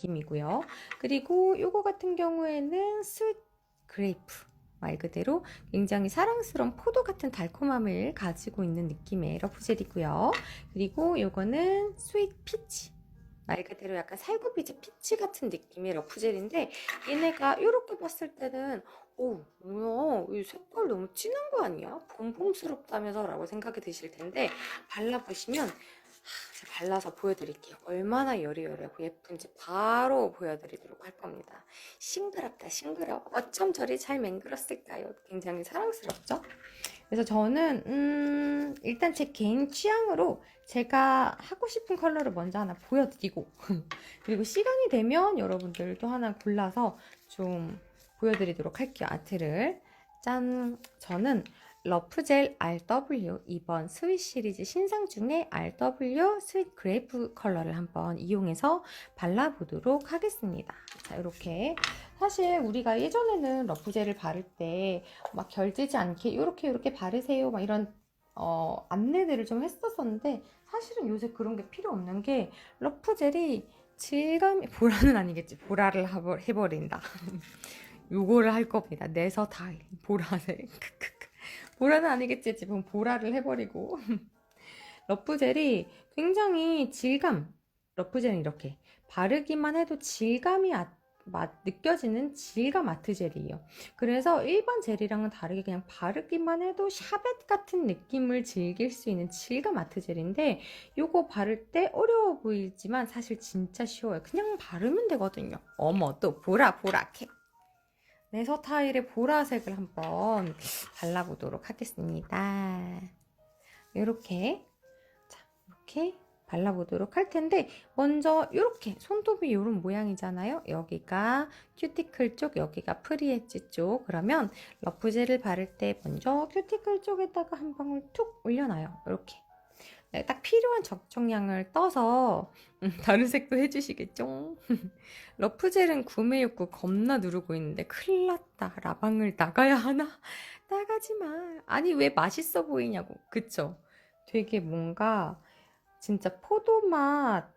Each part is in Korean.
느낌이고요. 그리고 요거 같은 경우에는 스윗 그레이프, 말 그대로 굉장히 사랑스러운 포도 같은 달콤함을 가지고 있는 느낌의 러프젤이고요. 그리고 요거는 스윗 피치, 말 그대로 약간 살구비즈 피치 같은 느낌의 러프젤인데, 얘네가 이렇게 봤을 때는 뭐야, 이 색깔 너무 진한 거 아니야? 봄봄스럽다면서 라고 생각이 드실 텐데, 발라보시면 제가 발라서 보여드릴게요. 얼마나 여리여리하고 예쁜지 바로 보여드리도록 할 겁니다. 싱그럽다 싱그러워. 어쩜 저리 잘 맹글었을까요? 굉장히 사랑스럽죠? 그래서 저는 일단 제 개인 취향으로 제가 하고 싶은 컬러를 먼저 하나 보여드리고 그리고 시간이 되면 여러분들도 하나 골라서 좀 보여드리도록 할게요. 아트를. 짠! 저는 러프젤 RW 이번 스윗 시리즈 신상 중에 RW 스윗 그레이프 컬러를 한번 이용해서 발라보도록 하겠습니다. 자, 이렇게 사실 우리가 예전에는 러프젤을 바를 때 막 결지지 않게 이렇게 바르세요 막 이런 안내들을 좀 했었었는데, 사실은 요새 그런 게 필요 없는 게 러프젤이 질감이 보라는 아니겠지, 보라를 해버린다. 요거를 할 겁니다. 내서 다일 보라색. 보라는 아니겠지, 지금 보라를 해버리고. 러프젤이 굉장히 러프젤은 이렇게 바르기만 해도 질감이 느껴지는 질감 아트 젤이에요. 그래서 일반 젤이랑은 다르게 그냥 바르기만 해도 샤벳 같은 느낌을 즐길 수 있는 질감 아트 젤인데, 요거 바를 때 어려워 보이지만 사실 진짜 쉬워요. 그냥 바르면 되거든요. 어머, 또 보라보라해. 네서타일의 보라색을 한번 발라보도록 하겠습니다. 이렇게 이렇게 발라보도록 할 텐데, 먼저 이렇게 손톱이 이런 모양이잖아요. 여기가 큐티클 쪽, 여기가 프리엣지 쪽. 그러면 러프젤을 바를 때 먼저 큐티클 쪽에다가 한 방울 툭 올려놔요. 이렇게 딱 필요한 적정량을 떠서 다른 색도 해주시겠죠? 러프젤은 구매 욕구 겁나 누르고 있는데 큰일 났다. 라방을 나가야 하나? 나가지 마. 아니, 왜 맛있어 보이냐고. 그쵸? 되게 뭔가 진짜 포도맛,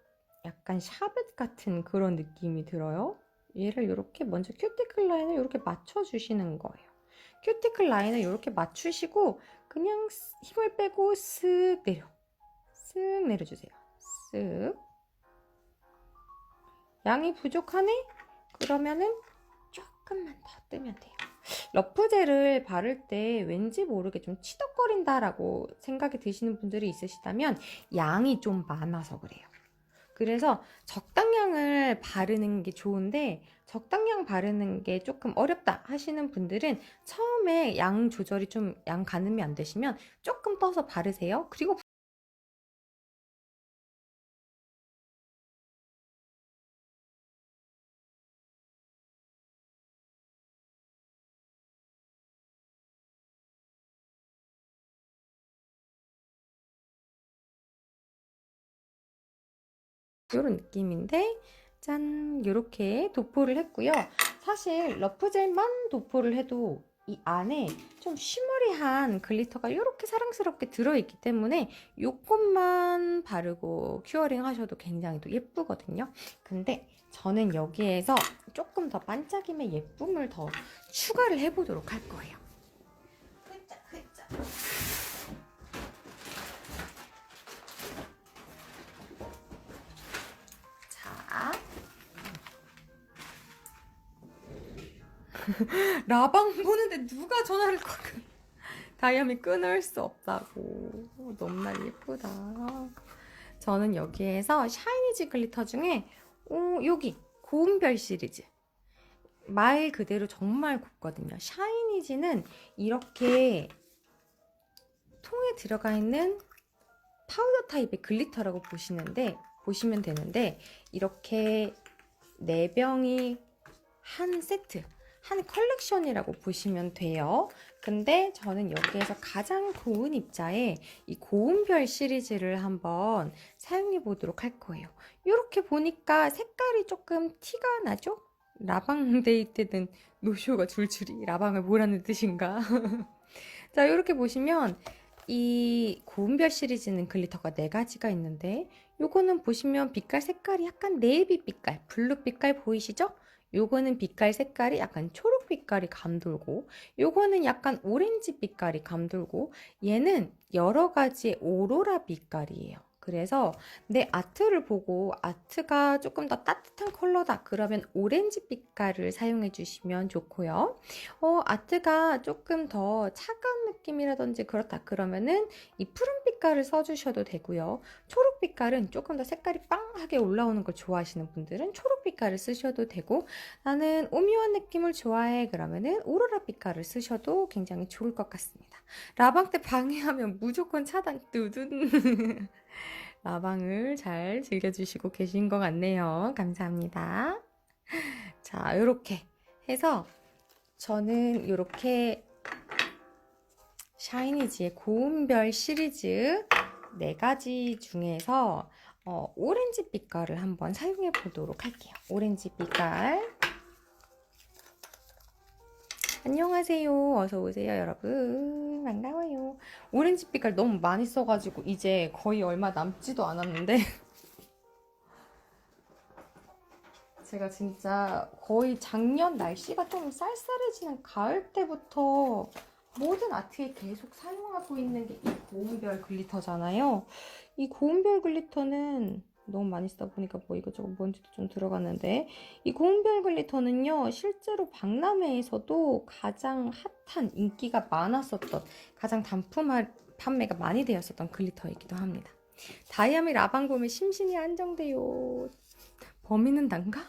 약간 샤벳 같은 그런 느낌이 들어요. 얘를 이렇게 먼저 큐티클 라인을 이렇게 맞춰주시는 거예요. 큐티클 라인을 이렇게 맞추시고 그냥 힘을 빼고 쓱 내려주세요. 쓱. 양이 부족하네? 그러면은 조금만 더 뜨면 돼요. 러프젤을 바를 때 왠지 모르게 좀 치덕거린다라고 생각이 드시는 분들이 있으시다면 양이 좀 많아서 그래요. 그래서 적당량을 바르는 게 좋은데, 적당량 바르는 게 조금 어렵다 하시는 분들은 처음에 양 조절이 좀, 양 가늠이 안 되시면 조금 떠서 바르세요. 그리고 이런 느낌인데, 짠, 이렇게 도포를 했고요. 사실 러프젤만 도포를 해도 이 안에 좀 쉬머리한 글리터가 이렇게 사랑스럽게 들어있기 때문에 요것만 바르고 큐어링 하셔도 굉장히 또 예쁘거든요. 근데 저는 여기에서 조금 더 반짝임의 예쁨을 더 추가를 해보도록 할 거예요. 자, 라방 보는데 누가 전화를 다이아미 끊을 수 없다고. 너무나 예쁘다. 저는 여기에서 샤이니즈 글리터 중에 여기 고운별 시리즈, 말 그대로 정말 곱거든요. 샤이니즈는 이렇게 통에 들어가 있는 파우더 타입의 글리터라고 보시면 되는데, 이렇게 4병이 한 세트, 한 컬렉션이라고 보시면 돼요. 근데 저는 여기에서 가장 고운 입자의 이 고운별 시리즈를 한번 사용해 보도록 할 거예요. 이렇게 보니까 색깔이 조금 티가 나죠? 라방 데이트든 노쇼가 줄줄이 라방을 뭐라는 뜻인가? 자, 이렇게 보시면 이 고운별 시리즈는 글리터가 4가지가 있는데 요거는 보시면 빛깔 색깔이 약간 네이비 빛깔, 블루 빛깔 보이시죠? 요거는 빛깔 색깔이 약간 초록 빛깔이 감돌고 요거는 약간 오렌지 빛깔이 감돌고 얘는 여러 가지의 오로라 빛깔이에요. 그래서 내 아트를 보고 아트가 조금 더 따뜻한 컬러다 그러면 오렌지 빛깔을 사용해 주시면 좋고요. 아트가 조금 더 차가운 느낌이라든지 그렇다 그러면은 이 푸른 빛깔을 써주셔도 되고요. 초록 빛깔은 조금 더 색깔이 빵하게 올라오는 걸 좋아하시는 분들은 초록 빛깔을 쓰셔도 되고 나는 오묘한 느낌을 좋아해 그러면은 오로라 빛깔을 쓰셔도 굉장히 좋을 것 같습니다. 라방 때 방해하면 무조건 차단 뚜둔 라방을 잘 즐겨주시고 계신 것 같네요. 감사합니다. 자, 이렇게 해서 저는 이렇게 샤이니즈의 고운별 시리즈 4가지 중에서 오렌지 빛깔을 한번 사용해 보도록 할게요. 오렌지 빛깔. 안녕하세요. 어서 오세요, 여러분. 반가워요. 오렌지 빛깔 너무 많이 써가지고 이제 거의 얼마 남지도 않았는데 제가 진짜 거의 작년 날씨가 좀 쌀쌀해지는 가을 때부터 모든 아트에 계속 사용하고 있는 게 이 고운별 글리터잖아요. 이 고운별 글리터는 너무 많이 쓰다 보니까 뭐 이것저것 먼지도 좀 들어갔는데 이 고운별 글리터는요 실제로 박람회에서도 가장 핫한 인기가 많았었던 가장 단품 판매가 많이 되었었던 글리터이기도 합니다. 다이아미 라방곰의 심신이 안정돼요. 범인은 난가?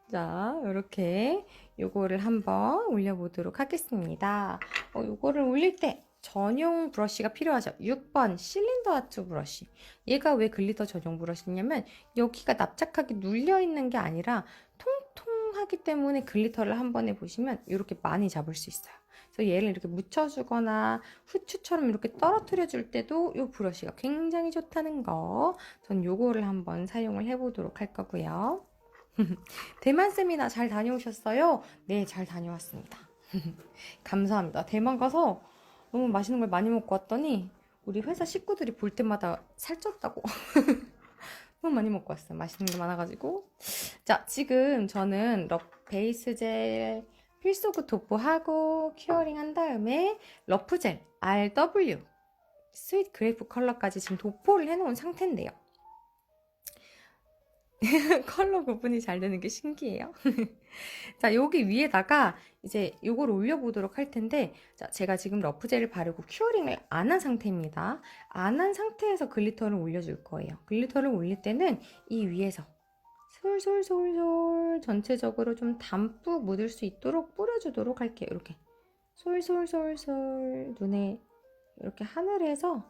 자, 이렇게 요거를 한번 올려보도록 하겠습니다. 요거를 올릴 때 전용 브러쉬가 필요하죠. 6번 실린더 아트 브러쉬. 얘가 왜 글리터 전용 브러쉬냐면 여기가 납작하게 눌려있는 게 아니라 통통하기 때문에 글리터를 한 번에 보시면 이렇게 많이 잡을 수 있어요. 그래서 얘를 이렇게 묻혀주거나 후추처럼 이렇게 떨어뜨려 줄 때도 이 브러쉬가 굉장히 좋다는 거. 전 요거를 한번 사용을 해보도록 할 거고요. 대만 세미나 잘 다녀오셨어요? 네, 잘 다녀왔습니다. 감사합니다. 대만 가서 너무 맛있는 걸 많이 먹고 왔더니 우리 회사 식구들이 볼 때마다 살쪘다고 너무 많이 먹고 왔어요. 맛있는 게 많아가지고. 자, 지금 저는 베이스 젤 필소그 도포하고 큐어링 한 다음에 러프 젤 RW 스윗 그레이프 컬러까지 지금 도포를 해놓은 상태인데요. 컬러 구분이 잘 되는 게 신기해요. 자, 여기 위에다가 이제 요걸 올려보도록 할 텐데, 자, 제가 지금 러프젤을 바르고 큐어링을 안 한 상태입니다. 안 한 상태에서 글리터를 올려줄 거예요. 글리터를 올릴 때는 이 위에서 솔솔솔솔 전체적으로 좀 담뿍 묻을 수 있도록 뿌려주도록 할게요. 이렇게 솔솔솔솔 눈에 이렇게 하늘에서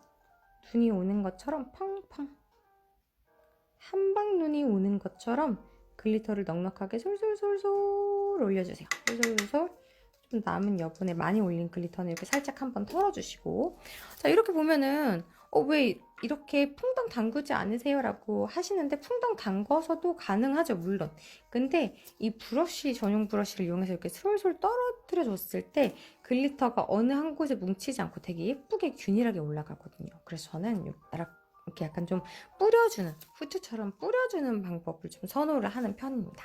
눈이 오는 것처럼 펑펑 한방눈이 오는 것처럼 글리터를 넉넉하게 솔솔솔솔 올려주세요. 솔솔솔솔. 좀 남은 여분에 많이 올린 글리터는 이렇게 살짝 한번 털어주시고. 자, 이렇게 보면은 왜 이렇게 풍덩 담그지 않으세요? 라고 하시는데 풍덩 담궈서도 가능하죠, 물론. 근데 이 브러쉬, 전용 브러쉬를 이용해서 이렇게 솔솔 떨어뜨려 줬을 때 글리터가 어느 한 곳에 뭉치지 않고 되게 예쁘게 균일하게 올라가거든요. 그래서 저는 이렇게 약간 좀 뿌려주는, 후추처럼 뿌려주는 방법을 좀 선호를 하는 편입니다.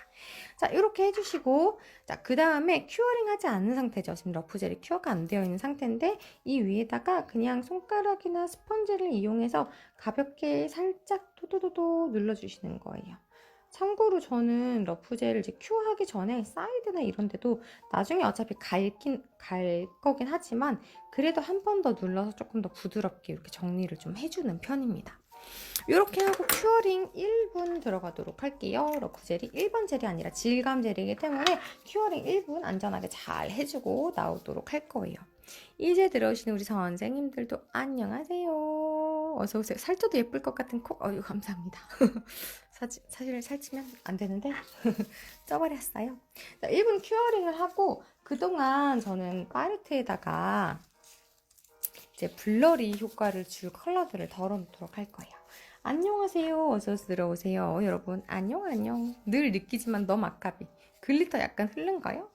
자, 이렇게 해주시고, 자, 그 다음에 큐어링 하지 않은 상태죠. 지금 러프젤이 큐어가 안 되어 있는 상태인데, 이 위에다가 그냥 손가락이나 스펀지를 이용해서 가볍게 살짝 도도도도 눌러주시는 거예요. 참고로 저는 러프젤을 이제 큐어하기 전에 사이드나 이런 데도 나중에 어차피 갈 거긴 하지만 그래도 한 번 더 눌러서 조금 더 부드럽게 이렇게 정리를 좀 해주는 편입니다. 이렇게 하고 큐어링 1분 들어가도록 할게요. 러프젤이 1번 젤이 아니라 질감 젤이기 때문에 큐어링 1분 안전하게 잘 해주고 나오도록 할 거예요. 이제 들어오시는 우리 선생님들도 안녕하세요. 어서오세요. 살쪄도 예쁠 것 같은 콕. 감사합니다. 사실 살찌면 안 되는데 쪄버렸어요. 자, 1분 큐어링을 하고 그동안 저는 팔레트에다가 이제 블러리 효과를 줄 컬러들을 덜어놓도록 할 거예요. 안녕하세요. 어서 들어오세요. 여러분, 안녕, 안녕. 늘 느끼지만 너무 아깝이. 글리터 약간 흐른가요?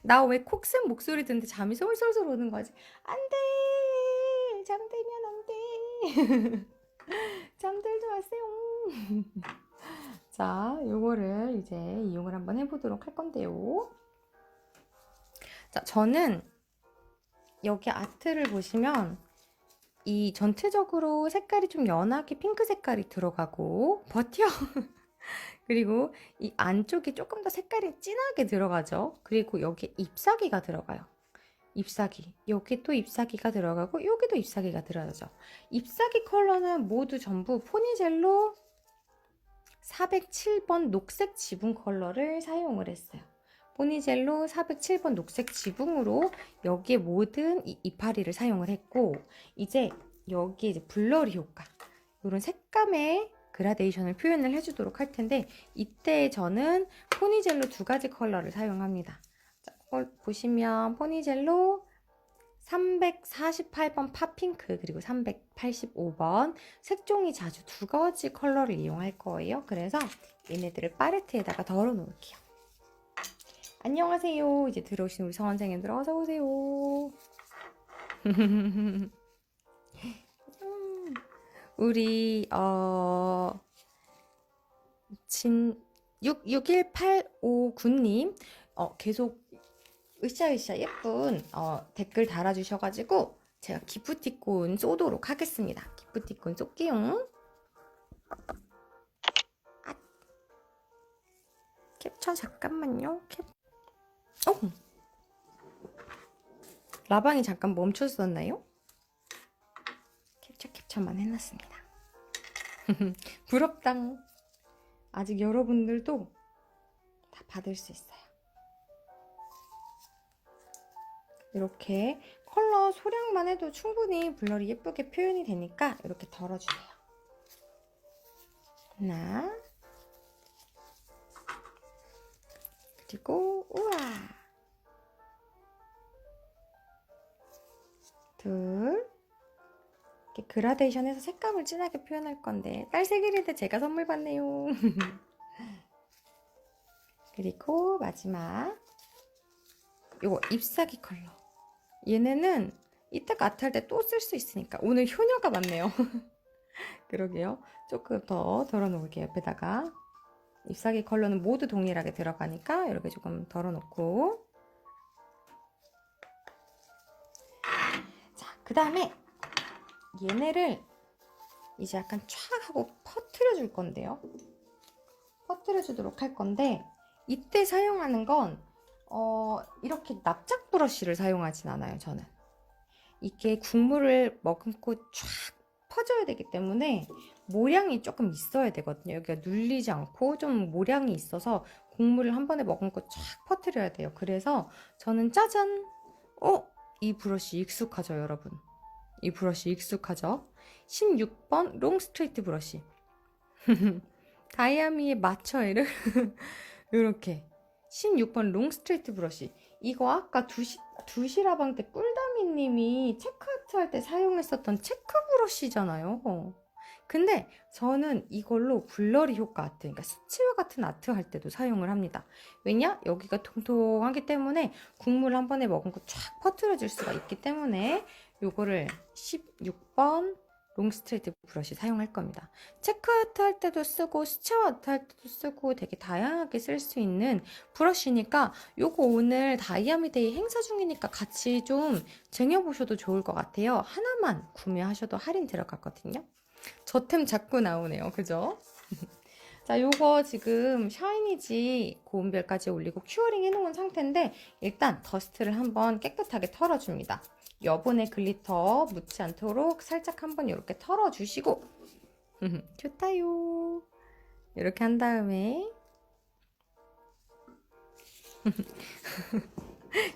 나 왜 콕슨 목소리 듣는데 잠이 솔솔솔 오는 거지? 안 돼! 잠들면 안 돼! 잠들지 마세요. 자, 요거를 이제 이용을 한번 해보도록 할 건데요. 자, 저는 여기 아트를 보시면 이 전체적으로 색깔이 좀 연하게 핑크 색깔이 들어가고 버텨! 그리고 이 안쪽이 조금 더 색깔이 진하게 들어가죠. 그리고 여기 잎사귀가 들어가요. 잎사귀. 여기 또 잎사귀가 들어가고 여기도 잎사귀가 들어가죠. 잎사귀 컬러는 모두 전부 포니젤로 407번 녹색 지붕 컬러를 사용을 했어요. 포니젤로 407번 녹색 지붕으로 여기에 모든 이 이파리를 사용을 했고, 이제 여기 이제 블러리 효과, 이런 색감의 그라데이션을 표현을 해주도록 할 텐데, 이때 저는 포니젤로 두 가지 컬러를 사용합니다. 자, 이걸 보시면 포니젤로 348번 팝핑크 그리고 385번 색종이 자주 두 가지 컬러를 이용할 거예요. 그래서 얘네들을 팔레트에다가 덜어 놓을게요. 안녕하세요. 이제 들어오신 우리 서원생님들 어서 오세요. 우리 61859님 계속 으쌰으쌰 예쁜 댓글 달아주셔가지고 제가 기프티콘 쏘도록 하겠습니다. 기프티콘 쏠게요. 아, 캡처 잠깐만요. 라방이 잠깐 멈췄었나요? 캡처만 해놨습니다. 부럽당. 아직 여러분들도 다 받을 수 있어요. 이렇게 컬러 소량만 해도 충분히 블러리 예쁘게 표현이 되니까 이렇게 덜어주세요. 하나, 그리고 우와, 둘, 이렇게 그라데이션해서 색감을 진하게 표현할 건데 딸 생일일 때 제가 선물 받네요. 그리고 마지막 요거 잎사귀 컬러. 얘네는 이따가 아트할 때 또 쓸 수 있으니까 오늘 효녀가 많네요. 그러게요. 조금 더 덜어놓을게요. 옆에다가 잎사귀 컬러는 모두 동일하게 들어가니까 이렇게 조금 덜어놓고, 자, 그 다음에 얘네를 이제 약간 촥 하고 퍼뜨려 줄 건데요. 퍼뜨려 주도록 할 건데 이때 사용하는 건 이렇게 납작 브러쉬를 사용하진 않아요. 저는 이게 국물을 머금고 쫙 퍼져야 되기 때문에 모량이 조금 있어야 되거든요. 여기가 눌리지 않고 좀 모량이 있어서 국물을 한 번에 머금고 쫙 퍼뜨려야 돼요. 그래서 저는 짜잔! 이 브러쉬 익숙하죠, 여러분? 이 브러쉬 익숙하죠? 16번 롱 스트레이트 브러쉬. 다이아미의 마처에를 이렇게 16번 롱 스트레이트 브러쉬. 이거 아까 두시라방 때 꿀다미님이 체크아트 할 때 사용했었던 체크 브러쉬잖아요. 근데 저는 이걸로 블러리 효과 아트, 그러니까 스치와 같은 아트 할 때도 사용을 합니다. 왜냐? 여기가 통통하기 때문에 국물 한 번에 머금고 쫙 퍼뜨려 줄 수가 있기 때문에 요거를 16번 롱 스트레이트 브러쉬 사용할 겁니다. 체크 아트 할 때도 쓰고 스치와 아트 할 때도 쓰고 되게 다양하게 쓸 수 있는 브러쉬니까 요거 오늘 다이아미데이 행사 중이니까 같이 좀 쟁여보셔도 좋을 것 같아요. 하나만 구매하셔도 할인 들어갔거든요. 저템 자꾸 나오네요. 그죠? 자, 요거 지금 샤이니지 고온별까지 올리고 큐어링 해놓은 상태인데 일단 더스트를 한번 깨끗하게 털어줍니다. 여분의 글리터 묻지 않도록 살짝 한번 이렇게 털어주시고 좋다요. 이렇게 한 다음에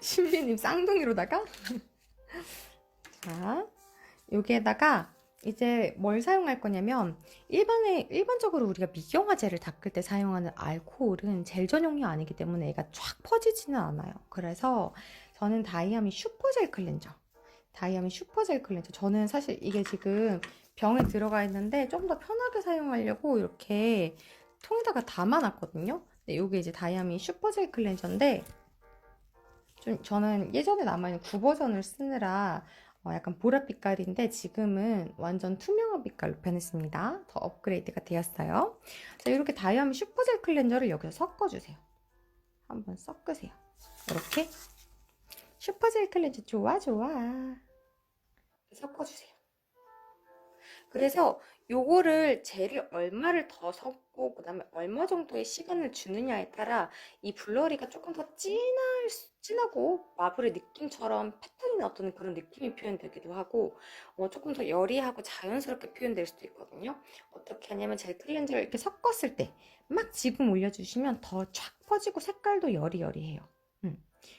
신비님 쌍둥이로다가 자, 여기에다가 이제 뭘 사용할 거냐면 일반적으로 우리가 미경화제를 닦을 때 사용하는 알코올은 젤 전용이 아니기 때문에 얘가 쫙 퍼지지는 않아요. 그래서 저는 다이아미 슈퍼젤 클렌저. 저는 사실 이게 지금 병에 들어가 있는데 좀 더 편하게 사용하려고 이렇게 통에다가 담아놨거든요. 근데 이게 이제 다이아미 슈퍼젤 클렌저인데 좀 저는 예전에 남아있는 9버전을 쓰느라 약간 보랏빛깔인데 지금은 완전 투명한 빛깔로 변했습니다. 더 업그레이드가 되었어요. 자, 이렇게 다이아미 슈퍼젤 클렌저를 여기서 섞어주세요. 한번 섞으세요. 이렇게 슈퍼젤 클렌저 좋아 좋아 섞어주세요. 그래서 요거를 젤을 얼마를 더 섞고 그다음에 얼마 정도의 시간을 주느냐에 따라 이 블러리가 조금 더 진하고 마블의 느낌처럼 패턴이 나타나는 그런 느낌이 표현되기도 하고 조금 더 여리하고 자연스럽게 표현될 수도 있거든요. 어떻게 하냐면 젤 클렌저를 이렇게 섞었을 때 막 지금 올려주시면 더 쫙 퍼지고 색깔도 여리여리해요.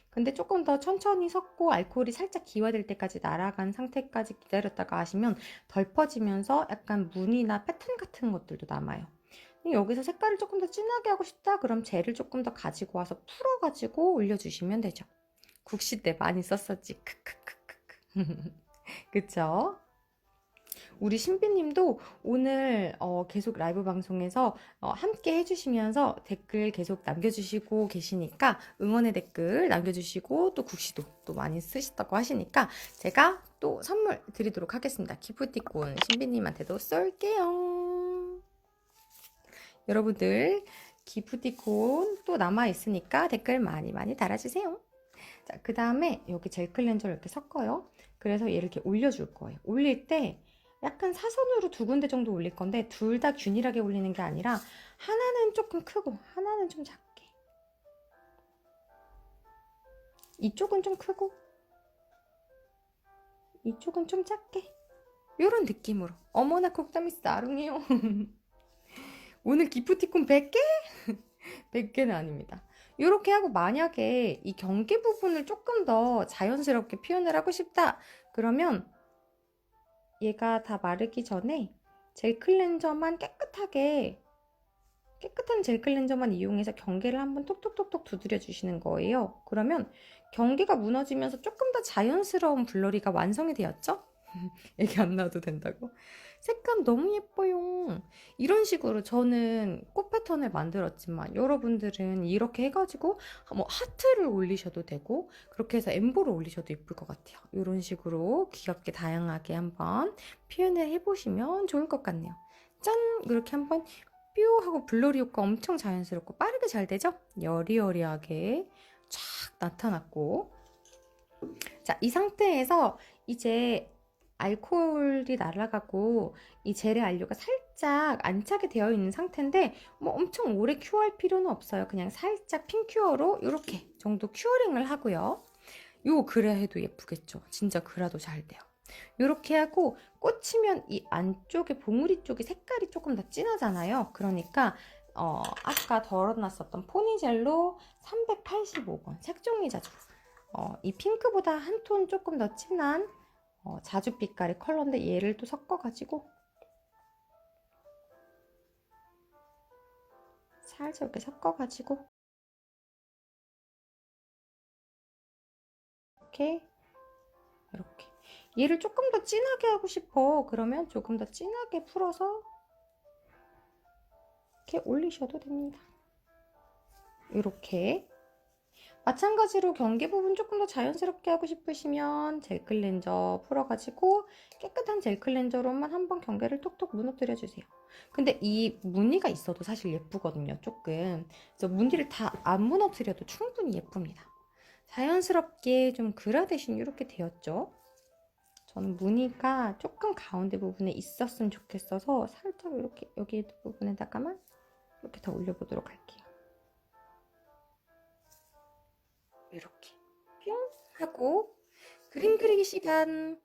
근데 조금 더 천천히 섞고 알코올이 살짝 기화될 때까지 날아간 상태까지 기다렸다가 하시면 덜 퍼지면서 약간 무늬나 패턴 같은 것들도 남아요. 여기서 색깔을 조금 더 진하게 하고 싶다? 그럼 젤을 조금 더 가지고 와서 풀어가지고 올려주시면 되죠. 국시 때 많이 썼었지. 크크크크크. 그쵸? 우리 신비님도 오늘 계속 라이브 방송에서 함께 해주시면서 댓글 계속 남겨주시고 계시니까 응원의 댓글 남겨주시고 또 국시도 또 많이 쓰시다고 하시니까 제가 또 선물 드리도록 하겠습니다. 기프티콘 신비님한테도 쏠게요. 여러분들 기프티콘 또 남아있으니까 댓글 많이 달아주세요. 자, 그 다음에 여기 젤 클렌저를 이렇게 섞어요. 그래서 얘를 이렇게 올려줄 거예요. 올릴 때 약간 사선으로 두 군데 정도 올릴 건데 둘 다 균일하게 올리는 게 아니라 하나는 조금 크고 하나는 좀 작게, 이쪽은 좀 크고 이쪽은 좀 작게, 이런 느낌으로. 어머나 kok담이 싸룽해요. 오늘 기프티콘 100개? 100개는 아닙니다. 이렇게 하고 만약에 이 경계 부분을 조금 더 자연스럽게 표현을 하고 싶다 그러면 얘가 다 마르기 전에 젤 클렌저만 깨끗한 젤 클렌저만 이용해서 경계를 한번 톡톡톡톡 두드려 주시는 거예요. 그러면 경계가 무너지면서 조금 더 자연스러운 블러리가 완성이 되었죠? 얘기 안 나와도 된다고? 색감 너무 예뻐요. 이런 식으로 저는 꽃 패턴을 만들었지만 여러분들은 이렇게 해가지고 뭐 하트를 올리셔도 되고 그렇게 해서 엠보를 올리셔도 예쁠 것 같아요. 이런 식으로 귀엽게 다양하게 한번 표현을 해보시면 좋을 것 같네요. 짠! 이렇게 한번 뾰 하고 블러리 효과 엄청 자연스럽고 빠르게 잘 되죠? 여리여리하게 쫙 나타났고 자, 이 상태에서 이제 알코올이 날아가고 이 젤의 안료가 살짝 안착이 되어 있는 상태인데 뭐 엄청 오래 큐어할 필요는 없어요. 그냥 살짝 핀 큐어로 이렇게 정도 큐어링을 하고요. 요 그래 해도 예쁘겠죠. 진짜 그라도 잘 돼요. 이렇게 하고 꽂히면 이 안쪽에 봉우리 쪽이 색깔이 조금 더 진하잖아요. 그러니까 아까 덜어놨었던 포니젤로 385번 색종이 자주 이 핑크보다 한 톤 조금 더 진한 자줏빛깔의 컬러인데 얘를 또 섞어가지고 살짝 이렇게 섞어가지고 이렇게 얘를 조금 더 진하게 하고 싶어. 그러면 조금 더 진하게 풀어서 이렇게 올리셔도 됩니다. 이렇게 마찬가지로 경계 부분 조금 더 자연스럽게 하고 싶으시면 젤 클렌저 풀어가지고 깨끗한 젤 클렌저로만 한번 경계를 톡톡 무너뜨려 주세요. 근데 이 무늬가 있어도 사실 예쁘거든요, 조금. 그래서 무늬를 다 안 무너뜨려도 충분히 예쁩니다. 자연스럽게 좀 그라데이션 이렇게 되었죠. 저는 무늬가 조금 가운데 부분에 있었으면 좋겠어서 살짝 이렇게 여기 부분에다가만 이렇게 더 올려보도록 할게요. 이렇게 뿅 하고 그림 그리기 시간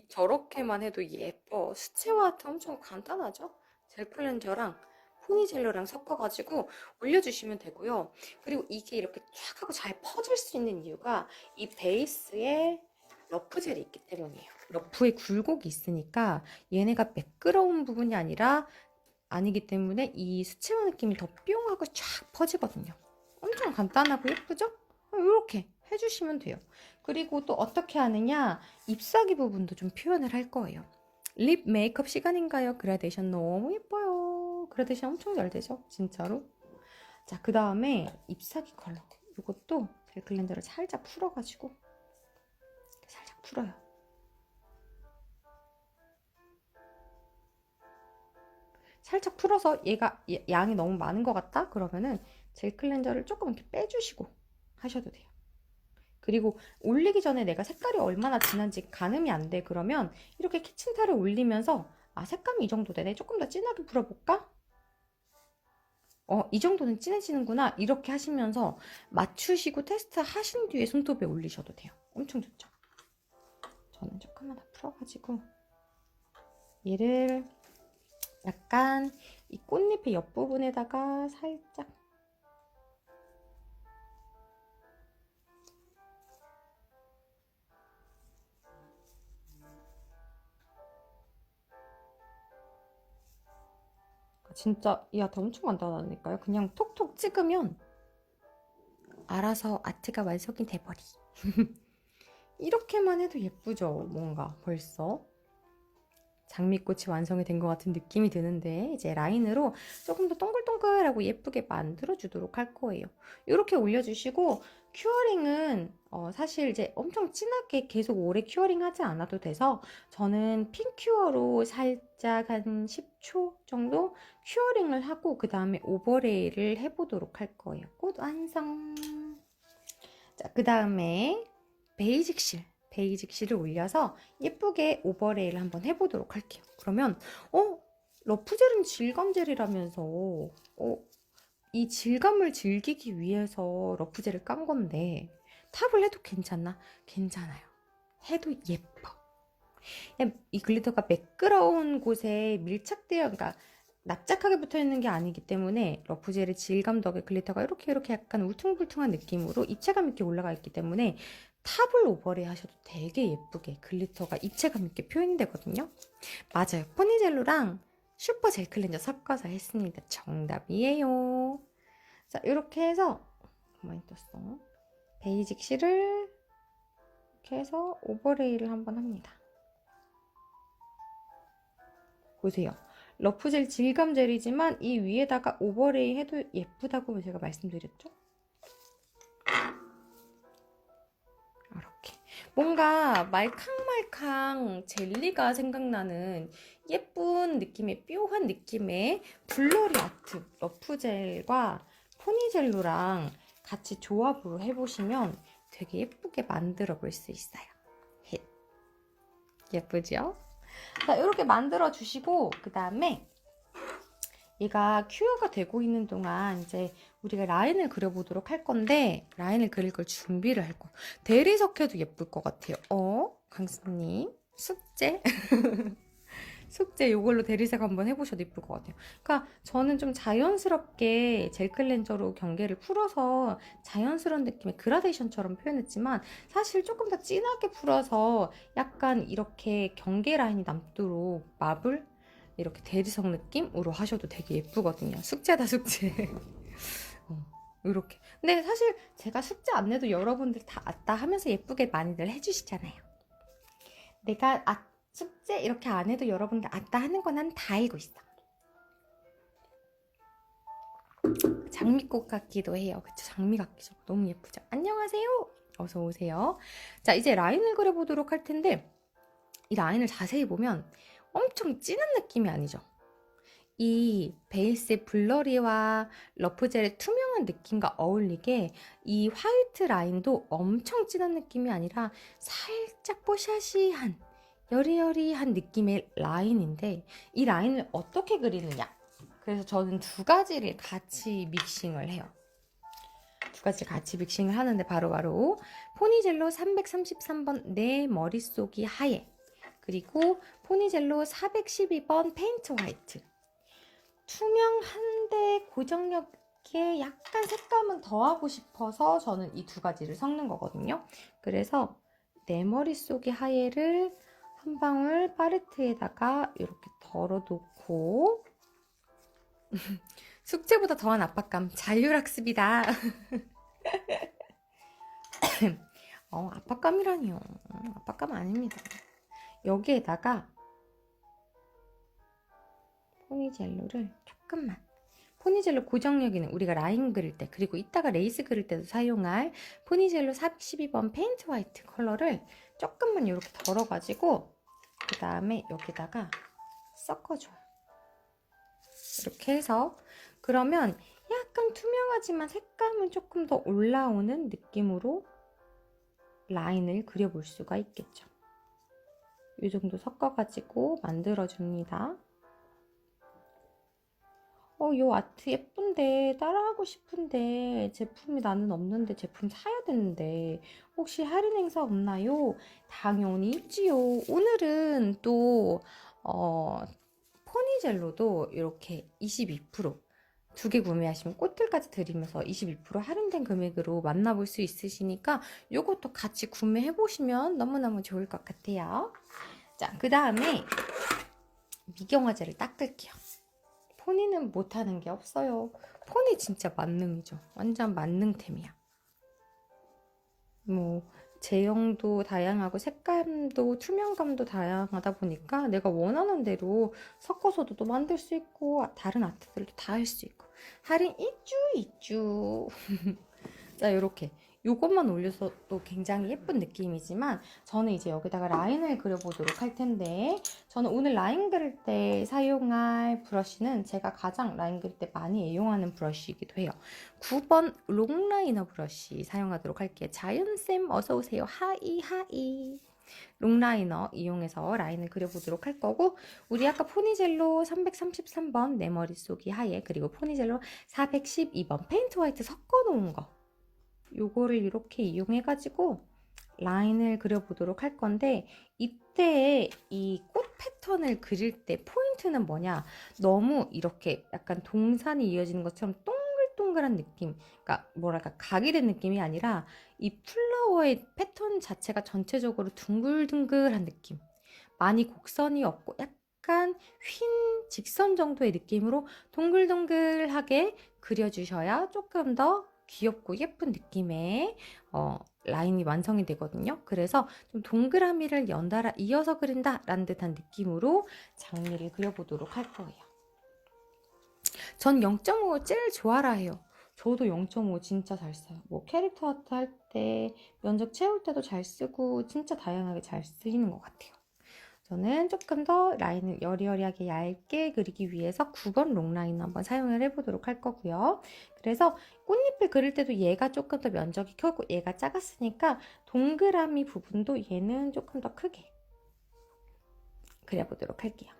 저렇게만 해도 예뻐. 수채화 아트 엄청 간단하죠? 젤 클렌저랑 포니젤러랑 섞어가지고 올려주시면 되고요. 그리고 이게 이렇게 쫙 하고 잘 퍼질 수 있는 이유가 이 베이스에 러프 젤이 있기 때문이에요. 러프에 굴곡이 있으니까 얘네가 매끄러운 부분이 아니기 때문에 이 수채화 느낌이 더 뿅 하고 쫙 퍼지거든요. 엄청 간단하고 예쁘죠? 이렇게 해주시면 돼요. 그리고 또 어떻게 하느냐, 잎사귀 부분도 좀 표현을 할 거예요. 립 메이크업 시간인가요? 그라데이션 너무 예뻐요. 그라데이션 엄청 잘 되죠? 진짜로. 자, 그 다음에 잎사귀 컬러. 이것도 젤 클렌저를 살짝 풀어가지고 살짝 풀어요. 살짝 풀어서 얘가 양이 너무 많은 것 같다? 그러면은 젤 클렌저를 조금 이렇게 빼주시고 하셔도 돼요. 그리고 올리기 전에 내가 색깔이 얼마나 진한지 가늠이 안 돼. 그러면 이렇게 키친타를 올리면서 아, 색감이 이 정도 되네. 조금 더 진하게 풀어볼까? 이 정도는 진해지는구나. 이렇게 하시면서 맞추시고 테스트 하신 뒤에 손톱에 올리셔도 돼요. 엄청 좋죠? 저는 조금만 더 풀어가지고 얘를 약간 이 꽃잎의 옆부분에다가 살짝 진짜 이 아트 엄청 간단하니까요. 그냥 톡톡 찍으면 알아서 아트가 완성이 돼버리. 이렇게만 해도 예쁘죠? 뭔가 벌써 장미꽃이 완성이 된 것 같은 느낌이 드는데 이제 라인으로 조금 더 동글동글하고 예쁘게 만들어주도록 할 거예요. 이렇게 올려주시고 큐어링은 사실 이제 엄청 진하게 계속 오래 큐어링 하지 않아도 돼서 저는 핀 큐어로 살짝 한 10초 정도 큐어링을 하고 그 다음에 오버레이를 해보도록 할 거예요. 꽃 완성! 자, 그 다음에 베이직 실을 올려서 예쁘게 오버레이를 한번 해보도록 할게요. 그러면 러프젤은 질감젤이라면서 이 질감을 즐기기 위해서 러프젤을 깐 건데 탑을 해도 괜찮나? 괜찮아요. 해도 예뻐. 이 글리터가 매끄러운 곳에 밀착되어, 그러니까 납작하게 붙어있는 게 아니기 때문에 러프젤의 질감 덕에 글리터가 이렇게 약간 울퉁불퉁한 느낌으로 입체감 있게 올라가 있기 때문에 탑을 오버레이 하셔도 되게 예쁘게 글리터가 입체감 있게 표현이 되거든요. 맞아요. 포니젤로랑 슈퍼 젤 클렌저 섞어서 했습니다. 정답이에요. 자, 이렇게 해서 가만히 떴어. 베이직 실을 이렇게 해서 오버레이를 한번 합니다. 보세요. 러프젤 질감 젤이지만 이 위에다가 오버레이 해도 예쁘다고 제가 말씀드렸죠? 이렇게 뭔가 말캉말캉 젤리가 생각나는 예쁜 느낌의 뾰한 느낌의 블러리 아트 러프젤과 포니젤로랑 같이 조합으로 해보시면 되게 예쁘게 만들어 볼 수 있어요. 예쁘죠? 자, 이렇게 만들어 주시고 그 다음에 얘가 큐어가 되고 있는 동안 이제 우리가 라인을 그려보도록 할 건데 라인을 그릴 걸 준비를 할 거예요. 대리석해도 예쁠 것 같아요. 강수님 숙제? 숙제 이걸로 대리색 한번 해보셔도 예쁠 것 같아요. 그러니까 저는 좀 자연스럽게 젤 클렌저로 경계를 풀어서 자연스러운 느낌의 그라데이션처럼 표현했지만 사실 조금 더 진하게 풀어서 약간 이렇게 경계 라인이 남도록 마블 이렇게 대리석 느낌으로 하셔도 되게 예쁘거든요. 숙제다 숙제. 이렇게. 근데 사실 제가 숙제 안 내도 여러분들 다 아따 하면서 예쁘게 많이들 해주시잖아요. 내가 숙제 이렇게 안 해도 여러분들 아따 하는 건 난 다 알고 있어. 장미꽃 같기도 해요. 그쵸? 장미 같기죠. 너무 예쁘죠? 안녕하세요. 어서 오세요. 자, 이제 라인을 그려보도록 할 텐데 이 라인을 자세히 보면 엄청 진한 느낌이 아니죠. 이 베이스의 블러리와 러프젤의 투명한 느낌과 어울리게 이 화이트 라인도 엄청 진한 느낌이 아니라 살짝 뽀샤시한 여리여리한 느낌의 라인인데 이 라인을 어떻게 그리느냐? 그래서 저는 두 가지를 같이 믹싱을 해요. 두 가지 같이 믹싱을 하는데 바로바로 포니젤로 333번 내 머릿속이 하얘 그리고 포니젤로 412번 페인트 화이트 투명한데 고정력에 약간 색감은 더하고 싶어서 저는 이 두 가지를 섞는 거거든요. 그래서 내 머릿속의 하얘를 한 방울 팔레트에다가 이렇게 덜어놓고 숙제보다 더한 압박감 자율학습이다. 압박감이라니요. 압박감 아닙니다. 여기에다가 포니젤로를 조금만, 포니젤로 고정력이는 우리가 라인 그릴 때, 그리고 이따가 레이스 그릴 때도 사용할 포니젤로 412번 페인트 화이트 컬러를 조금만 이렇게 덜어가지고 그 다음에 여기다가 섞어줘요. 이렇게 해서, 그러면 약간 투명하지만 색감은 조금 더 올라오는 느낌으로 라인을 그려볼 수가 있겠죠. 이 정도 섞어가지고 만들어줍니다. 요 아트 예쁜데 따라하고 싶은데 제품이 나는 없는데 제품 사야 되는데 혹시 할인 행사 없나요? 당연히 있지요. 오늘은 또 포니젤로도 이렇게 22%두 개 구매하시면 꽃들까지 드리면서 22% 할인된 금액으로 만나볼 수 있으시니까 이것도 같이 구매해 보시면 너무너무 좋을 것 같아요. 자, 그 다음에 미경화제를 닦을게요. 포니는 못하는 게 없어요. 포니 진짜 만능이죠. 완전 만능템이야. 뭐 제형도 다양하고 색감도 투명감도 다양하다 보니까 내가 원하는 대로 섞어서도 또 만들 수 있고 다른 아트들도 다 할 수 있고 할인 있쥬. 자, 이렇게 요것만 올려서도 굉장히 예쁜 느낌이지만 저는 이제 여기다가 라인을 그려보도록 할 텐데, 저는 오늘 라인 그릴 때 사용할 브러쉬는 제가 가장 라인 그릴 때 많이 애용하는 브러쉬이기도 해요. 9번 롱라이너 브러쉬 사용하도록 할게요. 자연쌤 어서오세요. 하이. 롱라이너 이용해서 라인을 그려보도록 할 거고, 우리 아까 포니젤로 333번 내 머릿속이 하얘, 그리고 포니젤로 412번 페인트 화이트 섞어 놓은 거, 요거를 이렇게 이용해가지고 라인을 그려보도록 할 건데, 이때 이 꽃 패턴을 그릴 때 포인트는 뭐냐, 너무 이렇게 약간 동산이 이어지는 것처럼 동글동글한 느낌, 그러니까 뭐랄까 각이 된 느낌이 아니라 이 플라워의 패턴 자체가 전체적으로 둥글둥글한 느낌, 많이 곡선이 없고 약간 휜 직선 정도의 느낌으로 동글동글하게 그려주셔야 조금 더 귀엽고 예쁜 느낌의 라인이 완성이 되거든요. 그래서 좀 동그라미를 연달아 이어서 그린다 라는 듯한 느낌으로 장미를 그려보도록 할 거예요. 전 0.5 제일 좋아라 해요. 저도 0.5 진짜 잘 써요. 뭐 캐릭터 아트 할 때, 면적 채울 때도 잘 쓰고 진짜 다양하게 잘 쓰이는 것 같아요. 저는 조금 더 라인을 여리여리하게 얇게 그리기 위해서 9번 롱라인을 한번 사용을 해보도록 할 거고요. 그래서 꽃잎을 그릴 때도 얘가 조금 더 면적이 크고 얘가 작았으니까 동그라미 부분도 얘는 조금 더 크게 그려보도록 할게요.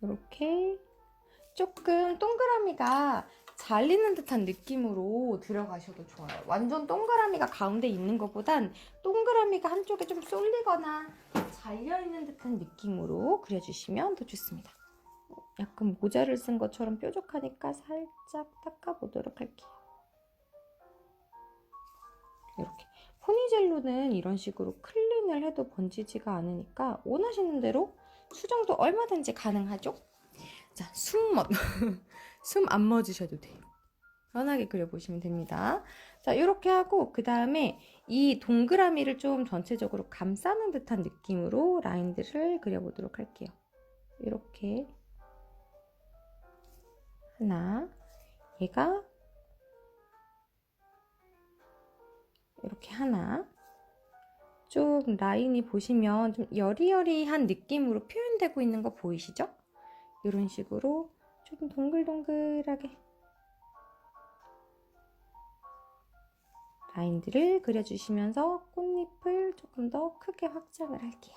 이렇게 조금 동그라미가 잘리는 듯한 느낌으로 들어가셔도 좋아요. 완전 동그라미가 가운데 있는 것보단 동그라미가 한쪽에 좀 쏠리거나 잘려있는 듯한 느낌으로 그려주시면 더 좋습니다. 약간 모자를 쓴 것처럼 뾰족하니까 살짝 닦아보도록 할게요. 이렇게 포니젤로는 이런 식으로 클린을 해도 번지지가 않으니까 원하시는 대로 수정도 얼마든지 가능하죠? 자, 숨 안 멎으셔도 돼요. 편하게 그려보시면 됩니다. 자, 이렇게 하고 그 다음에 이 동그라미를 좀 전체적으로 감싸는 듯한 느낌으로 라인들을 그려보도록 할게요. 이렇게 하나, 얘가 이렇게 하나, 좀 라인이 보시면 좀 여리여리한 느낌으로 표현되고 있는 거 보이시죠? 이런 식으로 좀 동글동글하게 라인들을 그려주시면서 꽃잎을 조금 더 크게 확장을 할게요.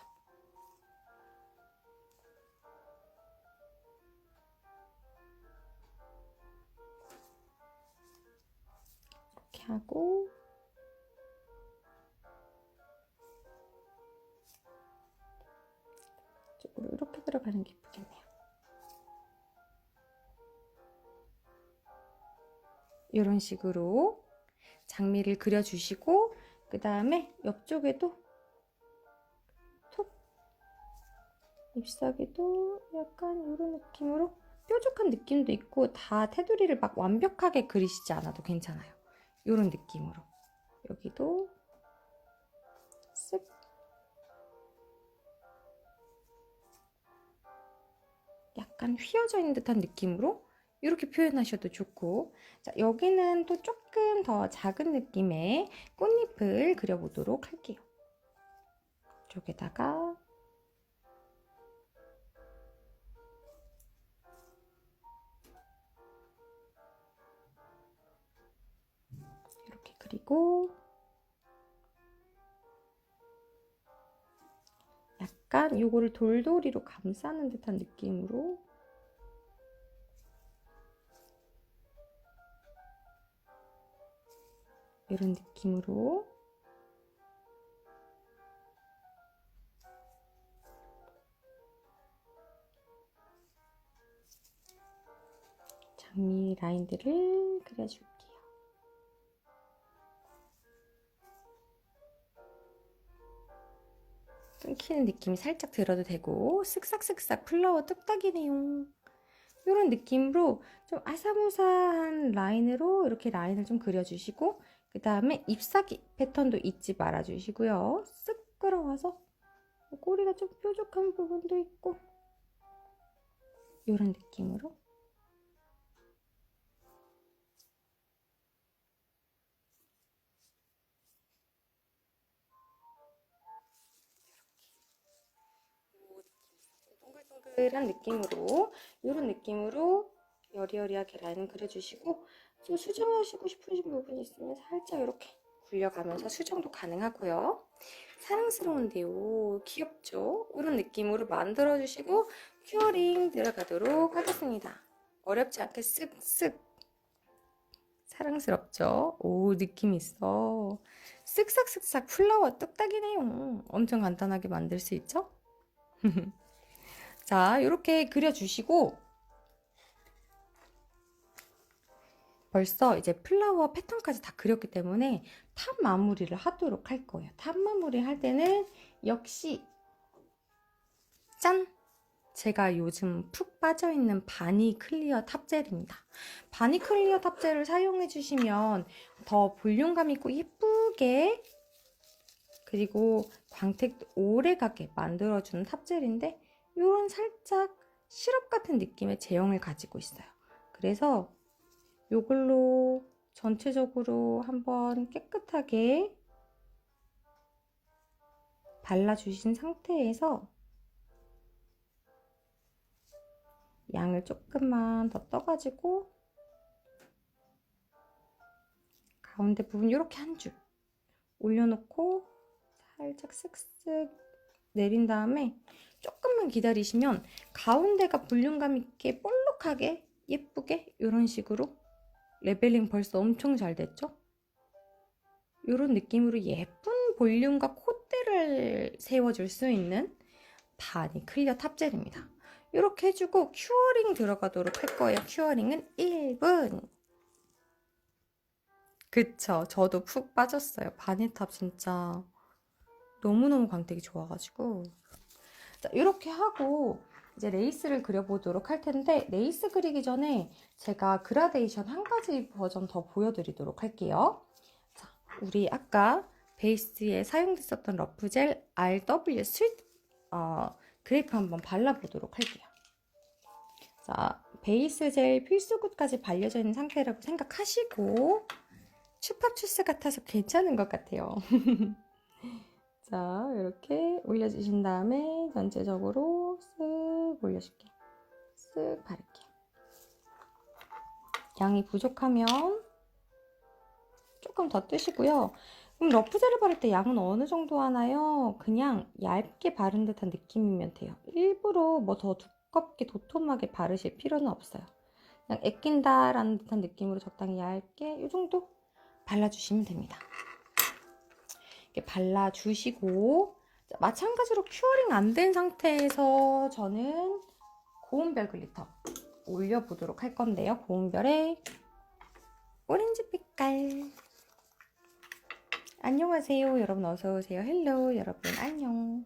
이렇게 하고 이쪽으로 이렇게 들어가는 게 예쁘겠네요. 이런 식으로 장미를 그려주시고 그 다음에 옆쪽에도 톡 잎사귀도 약간 이런 느낌으로 뾰족한 느낌도 있고, 다 테두리를 막 완벽하게 그리시지 않아도 괜찮아요. 이런 느낌으로. 여기도 쓱 약간 휘어져 있는 듯한 느낌으로 이렇게 표현하셔도 좋고, 자, 여기는 또 조금 더 작은 느낌의 꽃잎을 그려보도록 할게요. 이쪽에다가 이렇게 그리고 약간 요거를 돌돌이로 감싸는 듯한 느낌으로 이런 느낌으로 장미 라인들을 그려줄게요. 끊기는 느낌이 살짝 들어도 되고, 쓱싹쓱싹 플라워 뚝딱이네요. 이런 느낌으로 좀 아사무사한 라인으로 이렇게 라인을 좀 그려주시고, 그 다음에 잎사귀 패턴도 잊지 말아주시고요. 쓱 끌어와서 꼬리가 좀 뾰족한 부분도 있고, 이런 느낌으로 동글동글한 느낌으로, 이런 느낌으로 여리여리하게 라인을 그려주시고, 좀 수정하시고 싶으신 부분이 있으면 살짝 이렇게 굴려가면서 수정도 가능하고요. 사랑스러운데요, 귀엽죠? 이런 느낌으로 만들어주시고 큐어링 들어가도록 하겠습니다. 어렵지 않게 쓱쓱. 사랑스럽죠? 오, 느낌 있어. 쓱싹쓱싹 플라워 뚝딱이네요. 엄청 간단하게 만들 수 있죠? 자, 이렇게 그려주시고, 벌써 이제 플라워 패턴까지 다 그렸기 때문에 탑 마무리를 하도록 할 거예요. 탑 마무리 할 때는 역시 짠! 제가 요즘 푹 빠져있는 바니 클리어 탑젤입니다. 바니 클리어 탑젤을 사용해 주시면 더 볼륨감 있고 예쁘게, 그리고 광택도 오래가게 만들어주는 탑젤인데, 이런 살짝 시럽 같은 느낌의 제형을 가지고 있어요. 그래서 이걸로 전체적으로 한번 깨끗하게 발라주신 상태에서 양을 조금만 더 떠가지고 가운데 부분 이렇게 한 줄 올려놓고 살짝 쓱쓱 내린 다음에 조금만 기다리시면 가운데가 볼륨감 있게 볼록하게 예쁘게 이런 식으로 레벨링 벌써 엄청 잘 됐죠? 이런 느낌으로 예쁜 볼륨과 콧대를 세워줄 수 있는 바니 클리어 탑젤입니다. 이렇게 해주고 큐어링 들어가도록 할 거예요. 큐어링은 1분. 그쵸? 저도 푹 빠졌어요. 바니탑 진짜 너무너무 광택이 좋아가지고. 자, 이렇게 하고 이제 레이스를 그려보도록 할 텐데, 레이스 그리기 전에 제가 그라데이션 한 가지 버전 더 보여드리도록 할게요. 자, 우리 아까 베이스에 사용됐었던 러프젤 RW 스위트 그레이프 한번 발라보도록 할게요. 자, 베이스 젤 필수굿까지 발려져 있는 상태라고 생각하시고, 추팝추스 같아서 괜찮은 것 같아요. 자, 이렇게 올려주신 다음에 전체적으로 쓱 올려줄게요. 쓱 바를게요. 양이 부족하면 조금 더 뜨시고요. 그럼 러프젤을 바를 때 양은 어느 정도 하나요? 그냥 얇게 바른 듯한 느낌이면 돼요. 일부러 뭐 더 두껍게 도톰하게 바르실 필요는 없어요. 그냥 애낀다라는 듯한 느낌으로 적당히 얇게 이 정도 발라주시면 됩니다. 이렇게 발라주시고, 마찬가지로 큐어링 안 된 상태에서 저는 고운별 글리터 올려보도록 할 건데요. 고운별의 오렌지 빛깔. 안녕하세요 여러분, 어서오세요. 헬로 여러분, 안녕.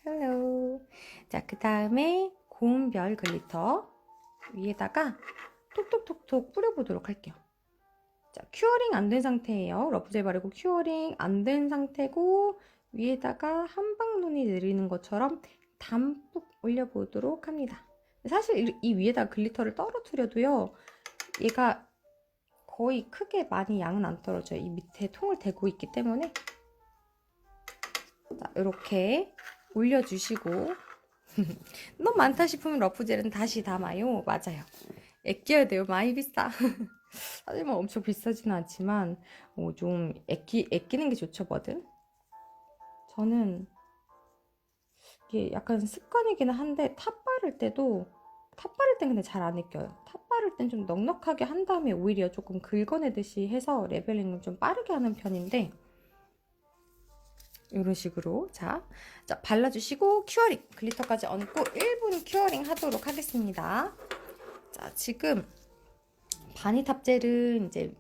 헬로. 자, 그 다음에 고운별 글리터 위에다가 톡톡톡톡 뿌려보도록 할게요. 자, 큐어링 안 된 상태예요. 러프젤 바르고 큐어링 안 된 상태고 위에다가 한방눈이 내리는 것처럼 담뿍 올려보도록 합니다. 사실 이 위에다 글리터를 떨어뜨려도요, 얘가 거의 크게 많이 양은 안 떨어져요. 이 밑에 통을 대고 있기 때문에. 자, 이렇게 올려주시고 너무 많다 싶으면 러프젤은 다시 담아요. 맞아요. 아껴야 돼요. 많이 비싸. 하지만 엄청 비싸지는 않지만 좀 아끼는 게 좋죠, 뭐든. 저는 이게 약간 습관이기는 한데 탑 바를 땐 근데 잘 안 아껴요. 탑 바를 땐 좀 넉넉하게 한 다음에 오히려 조금 긁어내듯이 해서 레벨링을 좀 빠르게 하는 편인데 이런 식으로 자 발라주시고 큐어링 글리터까지 얹고 1분 큐어링 하도록 하겠습니다. 자, 지금 바니탑 젤은 이제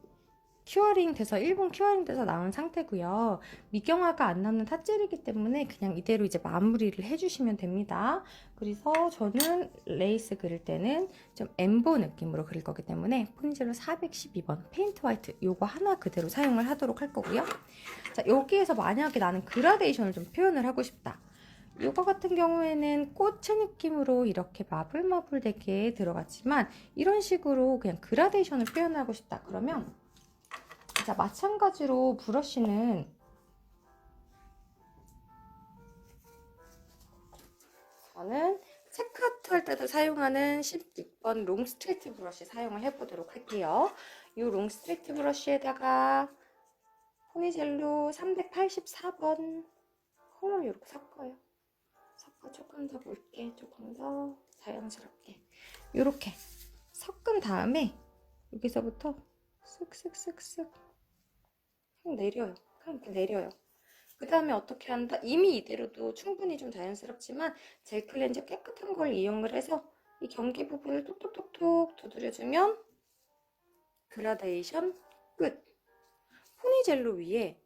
큐어링 돼서 1분 큐어링 돼서 나온 상태고요. 미경화가 안 남는 탑젤이기 때문에 그냥 이대로 이제 마무리를 해주시면 됩니다. 그래서 저는 레이스 그릴 때는 좀 엠보 느낌으로 그릴 거기 때문에 포니젤로 412번 페인트 화이트 요거 하나 그대로 사용을 하도록 할 거고요. 자, 여기에서 만약에 나는 그라데이션을 좀 표현을 하고 싶다. 이거 같은 경우에는 꽃의 느낌으로 이렇게 마블마블되게 들어갔지만 이런 식으로 그냥 그라데이션을 표현하고 싶다. 그러면 자, 마찬가지로 브러쉬는 저는 체크아트 할 때도 사용하는 16번 롱 스트레이트 브러쉬 사용을 해보도록 할게요. 이 롱 스트레이트 브러쉬에다가 포니젤로 384번 컬러를 이렇게 섞어요. 섞어 조금 더 묽게, 조금 더 자연스럽게 이렇게 섞은 다음에 여기서부터 쓱쓱쓱쓱 그냥 내려요. 그냥 이렇게 내려요. 그 다음에 어떻게 한다? 이미 이대로도 충분히 좀 자연스럽지만 젤 클렌저 깨끗한 걸 이용을 해서 이 경계 부분을 톡톡톡톡 두드려주면 그라데이션 끝. 포니젤로 위에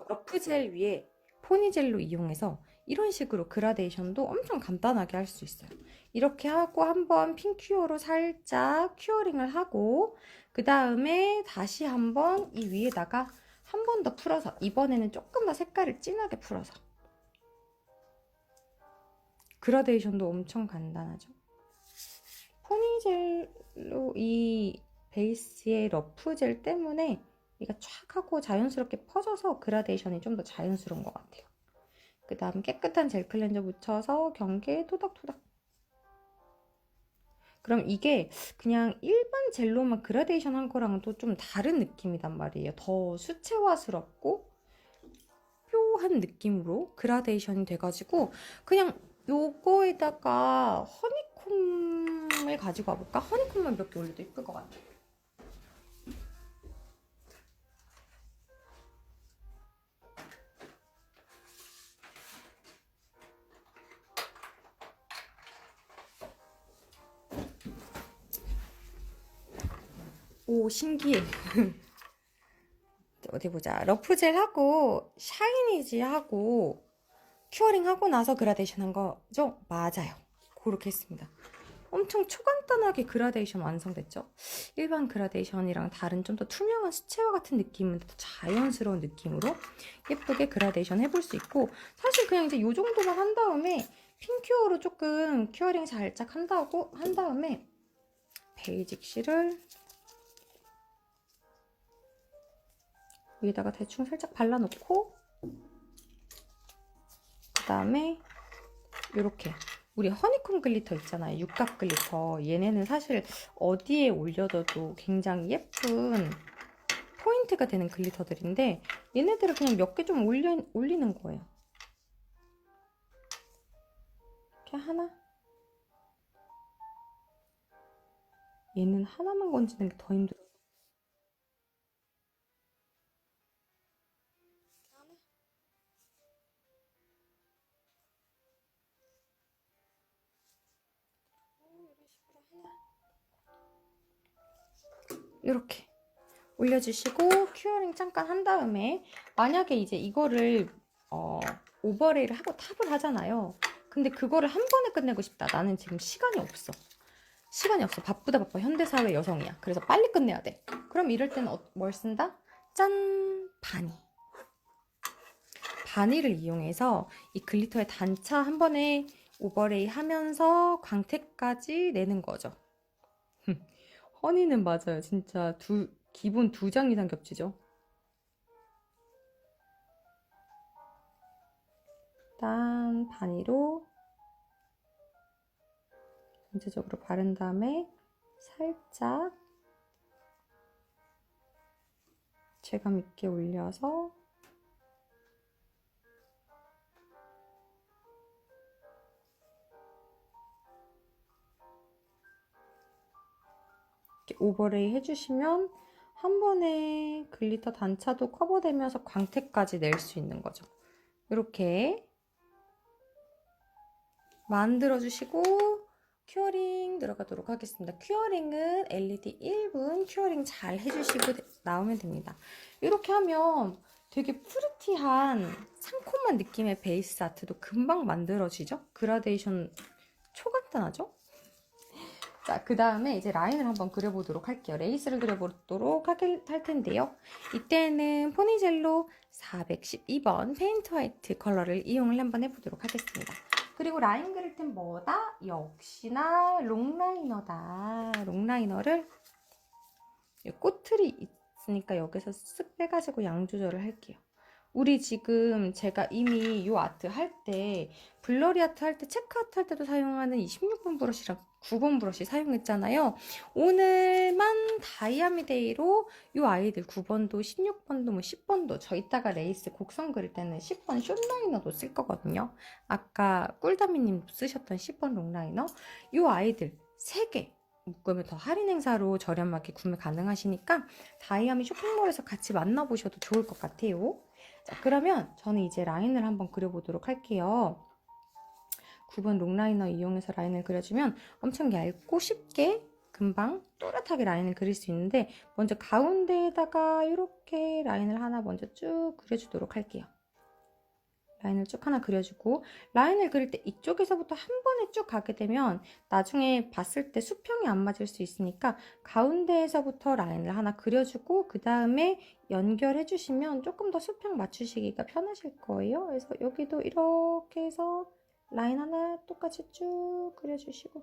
러프젤 위에 포니젤로 이용해서 이런 식으로 그라데이션도 엄청 간단하게 할 수 있어요. 이렇게 하고 한번 핑큐어로 살짝 큐어링을 하고 그 다음에 다시 한번 이 위에다가 한 번 더 풀어서 이번에는 조금 더 색깔을 진하게 풀어서 그라데이션도 엄청 간단하죠. 포니젤로 이 베이스의 러프젤 때문에 얘가 촥 하고 자연스럽게 퍼져서 그라데이션이 좀 더 자연스러운 것 같아요. 그 다음 깨끗한 젤 클렌저 묻혀서 경계에 토닥토닥. 그럼 이게 그냥 일반 젤로만 그라데이션 한 거랑은 또 좀 다른 느낌이란 말이에요. 더 수채화스럽고 묘한 느낌으로 그라데이션이 돼가지고 그냥 요거에다가 허니콤을 가지고 와볼까? 허니콤만 몇 개 올려도 예쁠 것 같아. 오, 신기해. 어디 보자. 러프젤하고 샤이니지하고 큐어링하고 나서 그라데이션 한 거죠? 맞아요. 그렇게 했습니다. 엄청 초간단하게 그라데이션 완성됐죠? 일반 그라데이션이랑 다른 좀 더 투명한 수채화 같은 느낌은 더 자연스러운 느낌으로 예쁘게 그라데이션 해볼 수 있고 사실 그냥 이제 이 정도만 한 다음에 핑큐어로 조금 큐어링 살짝 한 다음에 베이직 실을 위에다가 대충 살짝 발라놓고 그 다음에 이렇게 우리 허니콤 글리터 있잖아요. 육각 글리터. 얘네는 사실 어디에 올려둬도 굉장히 예쁜 포인트가 되는 글리터들인데 얘네들을 그냥 몇 개 좀 올리는 거예요. 이렇게 하나. 얘는 하나만 건지는 게 더 힘들어. 이렇게 올려주시고 큐어링 잠깐 한 다음에 만약에 이제 이거를 오버레이를 하고 탑을 하잖아요. 근데 그거를 한 번에 끝내고 싶다. 나는 지금 시간이 없어. 시간이 없어. 바쁘다 바빠. 현대사회 여성이야. 그래서 빨리 끝내야 돼. 그럼 이럴 때는 뭘 쓴다? 짠! 바니. 바니를 이용해서 이 글리터의 단차 한 번에 오버레이 하면서 광택까지 내는 거죠. 허니는 맞아요. 진짜 기본 2장 이상 겹치죠. 일단 바니로 전체적으로 바른 다음에 살짝 재감 있게 올려서 이렇게 오버레이 해주시면 한 번에 글리터 단차도 커버되면서 광택까지 낼 수 있는 거죠. 이렇게 만들어주시고 큐어링 들어가도록 하겠습니다. 큐어링은 LED 1분 큐어링 잘 해주시고 나오면 됩니다. 이렇게 하면 되게 푸르티한 상콤한 느낌의 베이스 아트도 금방 만들어지죠? 그라데이션 초간단하죠? 자, 그 다음에 이제 라인을 한번 그려보도록 할게요. 레이스를 그려보도록 할 텐데요. 이때는 포니젤로 412번 페인트 화이트 컬러를 이용을 한번 해보도록 하겠습니다. 그리고 라인 그릴 땐 뭐다? 역시나 롱라이너다. 롱라이너를 꽃틀이 있으니까 여기서 쓱 빼가지고 양 조절을 할게요. 우리 지금 제가 이미 이 아트 할 때 블러리 아트 할 때 체크 아트 할 때도 사용하는 이 16번 브러쉬랑 9번 브러쉬 사용했잖아요. 오늘만 다이아미데이로 이 아이들 9번도 16번도 뭐 10번도 저 이따가 레이스 곡선 그릴 때는 10번 숏라이너도 쓸 거거든요. 아까 꿀다미님 쓰셨던 10번 롱라이너 이 아이들 3개 묶으면 더 할인 행사로 저렴하게 구매 가능하시니까 다이아미 쇼핑몰에서 같이 만나보셔도 좋을 것 같아요. 자, 그러면 저는 이제 라인을 한번 그려보도록 할게요. 9번 롱라이너 이용해서 라인을 그려주면 엄청 얇고 쉽게 금방 또렷하게 라인을 그릴 수 있는데 먼저 가운데에다가 이렇게 라인을 하나 먼저 쭉 그려주도록 할게요. 라인을 쭉 하나 그려주고 라인을 그릴 때 이쪽에서부터 한 번에 쭉 가게 되면 나중에 봤을 때 수평이 안 맞을 수 있으니까 가운데에서부터 라인을 하나 그려주고 그 다음에 연결해 주시면 조금 더 수평 맞추시기가 편하실 거예요. 그래서 여기도 이렇게 해서 라인 하나 똑같이 쭉 그려주시고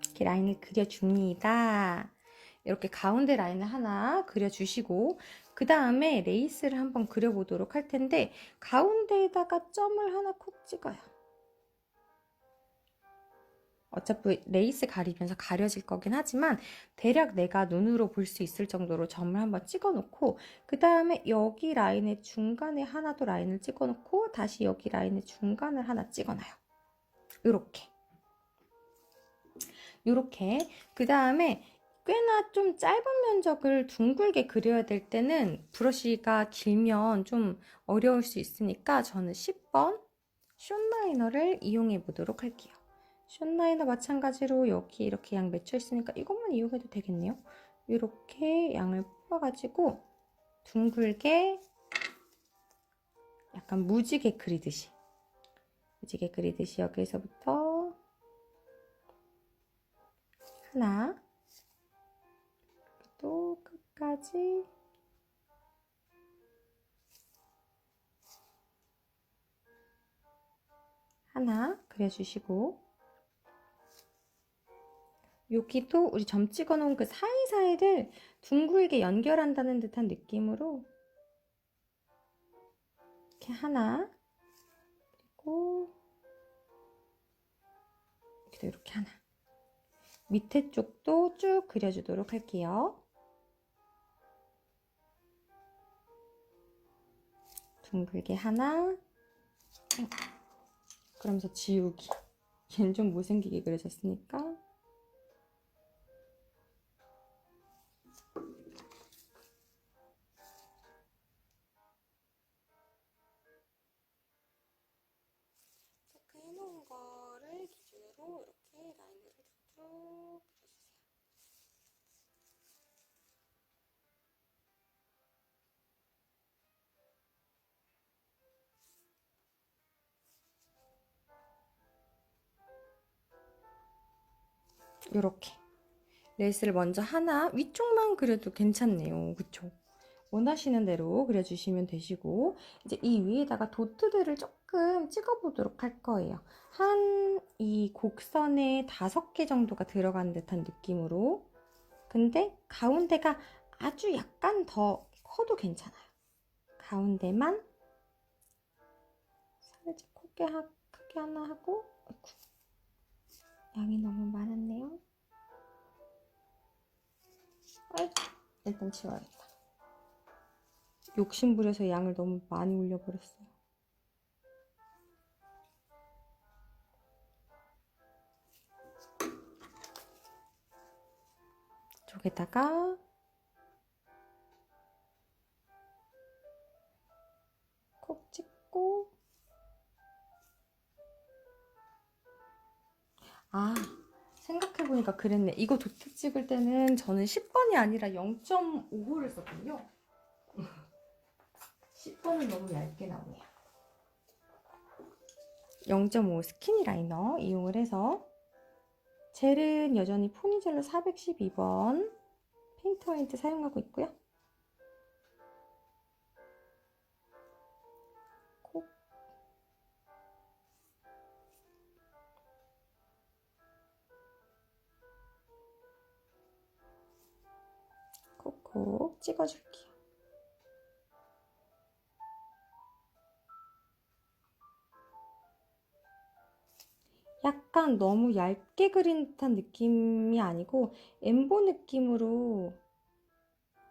이렇게 라인을 그려줍니다. 이렇게 가운데 라인을 하나 그려주시고 그 다음에 레이스를 한번 그려보도록 할 텐데 가운데에다가 점을 하나 콕 찍어요. 어차피 레이스 가리면서 가려질 거긴 하지만 대략 내가 눈으로 볼 수 있을 정도로 점을 한번 찍어 놓고 그 다음에 여기 라인의 중간에 하나 더 라인을 찍어 놓고 다시 여기 라인의 중간을 하나 찍어 놔요. 요렇게 그 다음에 꽤나 좀 짧은 면적을 둥글게 그려야 될 때는 브러쉬가 길면 좀 어려울 수 있으니까 저는 10번 숏라이너를 이용해 보도록 할게요. 숏라이너 마찬가지로 여기 이렇게 양 맺혀 있으니까 이것만 이용해도 되겠네요. 이렇게 양을 뽑아가지고 둥글게 약간 무지개 그리듯이 여기서부터 하나 또 끝까지 하나 그려주시고 여기도 우리 점 찍어 놓은 그 사이사이를 둥글게 연결한다는 듯한 느낌으로 이렇게 하나 그리고 여기도 이렇게 하나 밑에 쪽도 쭉 그려주도록 할게요. 둥글게 하나 그러면서 지우기 얘는 좀 못생기게 그려졌으니까 체크해놓은 거를 기준으로 이렇게 라인을 쭉 그려주세요. 이렇게 레이스를 먼저 하나 위쪽만 그려도 괜찮네요. 그쵸? 원하시는 대로 그려주시면 되시고 이제 이 위에다가 도트들을 조금 찍어보도록 할 거예요. 한 이 곡선에 5개 정도가 들어간 듯한 느낌으로. 근데 가운데가 아주 약간 더 커도 괜찮아요. 가운데만 살짝 크게 하나 하고, 아이고, 양이 너무 많았네요. 아이고, 일단 치워야겠다. 욕심부려서 양을 너무 많이 올려버렸어요. 쪽에다가 콕 찍고, 아, 생각해보니까 그랬네. 이거 도트 찍을 때는 저는 10번이 아니라 0.5호를 썼거든요. 10번은 너무 얇게 나오네요. 0.5 스키니 라이너 이용을 해서 젤은 여전히 포니젤로 412번 페인트 화이트 사용하고 있고요. 콕. 콕콕 찍어줄게요. 약간 너무 얇게 그린 듯한 느낌이 아니고 엠보 느낌으로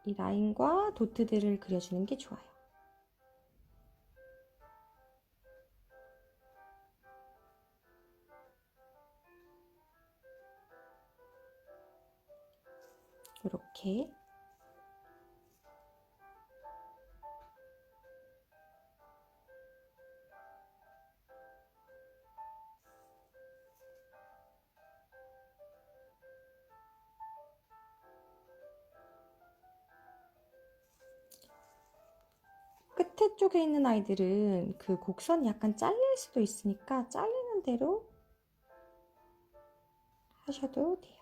이 라인과 도트들을 그려주는 게 좋아요. 이렇게 끝에 쪽에 있는 아이들은 그 곡선이 약간 잘릴 수도 있으니까 잘리는 대로 하셔도 돼요.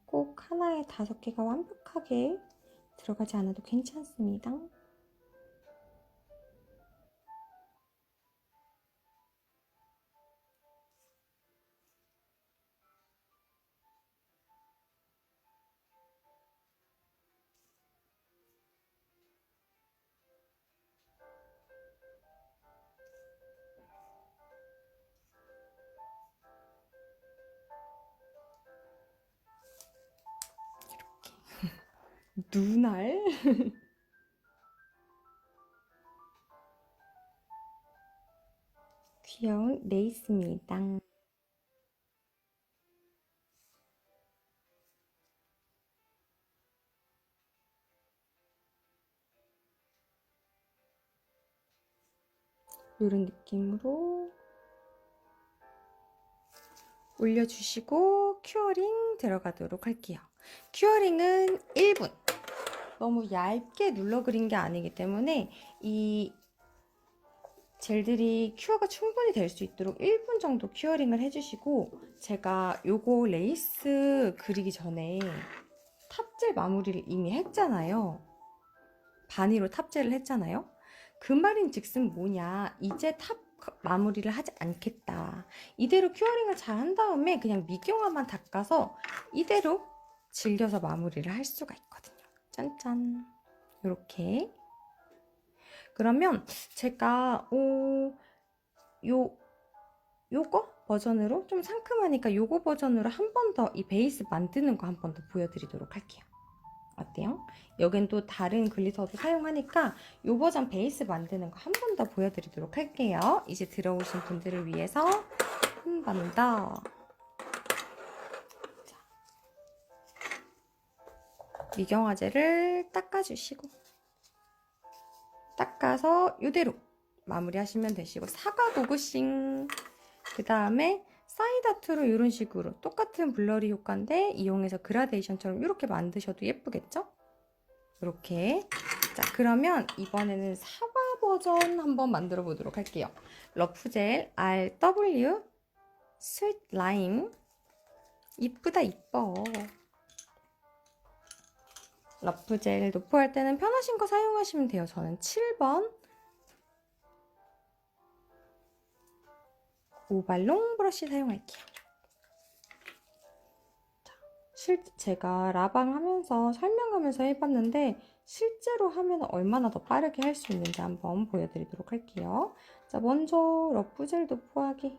꼭 하나에 5개가 완벽하게 들어가지 않아도 괜찮습니다. 눈알? 귀여운 레이스입니다. 이런 느낌으로 올려주시고 큐어링 들어가도록 할게요. 큐어링은 1분. 너무 얇게 눌러 그린 게 아니기 때문에 이 젤들이 큐어가 충분히 될 수 있도록 1분 정도 큐어링을 해주시고 제가 요거 레이스 그리기 전에 탑젤 마무리를 이미 했잖아요. 바니로 탑젤을 했잖아요. 그 말인즉슨 뭐냐, 이제 탑 마무리를 하지 않겠다. 이대로 큐어링을 잘 한 다음에 그냥 미경화만 닦아서 이대로 즐겨서 마무리를 할 수가 있거든요. 짠짠. 이렇게. 그러면 제가 요거 버전으로 좀 상큼하니까 요거 버전으로 한 번 더 이 베이스 만드는 거 한 번 더 보여드리도록 할게요. 어때요? 여긴 또 다른 글리터도 사용하니까 요 버전 베이스 만드는 거 한 번 더 보여드리도록 할게요. 이제 들어오신 분들을 위해서 한 번 더. 미경화제를 닦아주시고 닦아서 이대로 마무리하시면 되시고 사과 고고싱 그 다음에 사이드 아트로 이런 식으로 똑같은 블러리 효과인데 이용해서 그라데이션처럼 이렇게 만드셔도 예쁘겠죠? 이렇게. 자, 그러면 이번에는 사과 버전 한번 만들어 보도록 할게요. 러프젤 RW 스윗 라임 이쁘다, 이뻐. 러프젤 도포할 때는 편하신 거 사용하시면 돼요. 저는 7번 오발롱 브러쉬 사용할게요. 제가 라방 하면서 설명하면서 해봤는데 실제로 하면 얼마나 더 빠르게 할 수 있는지 한번 보여드리도록 할게요. 자, 먼저 러프젤 도포하기.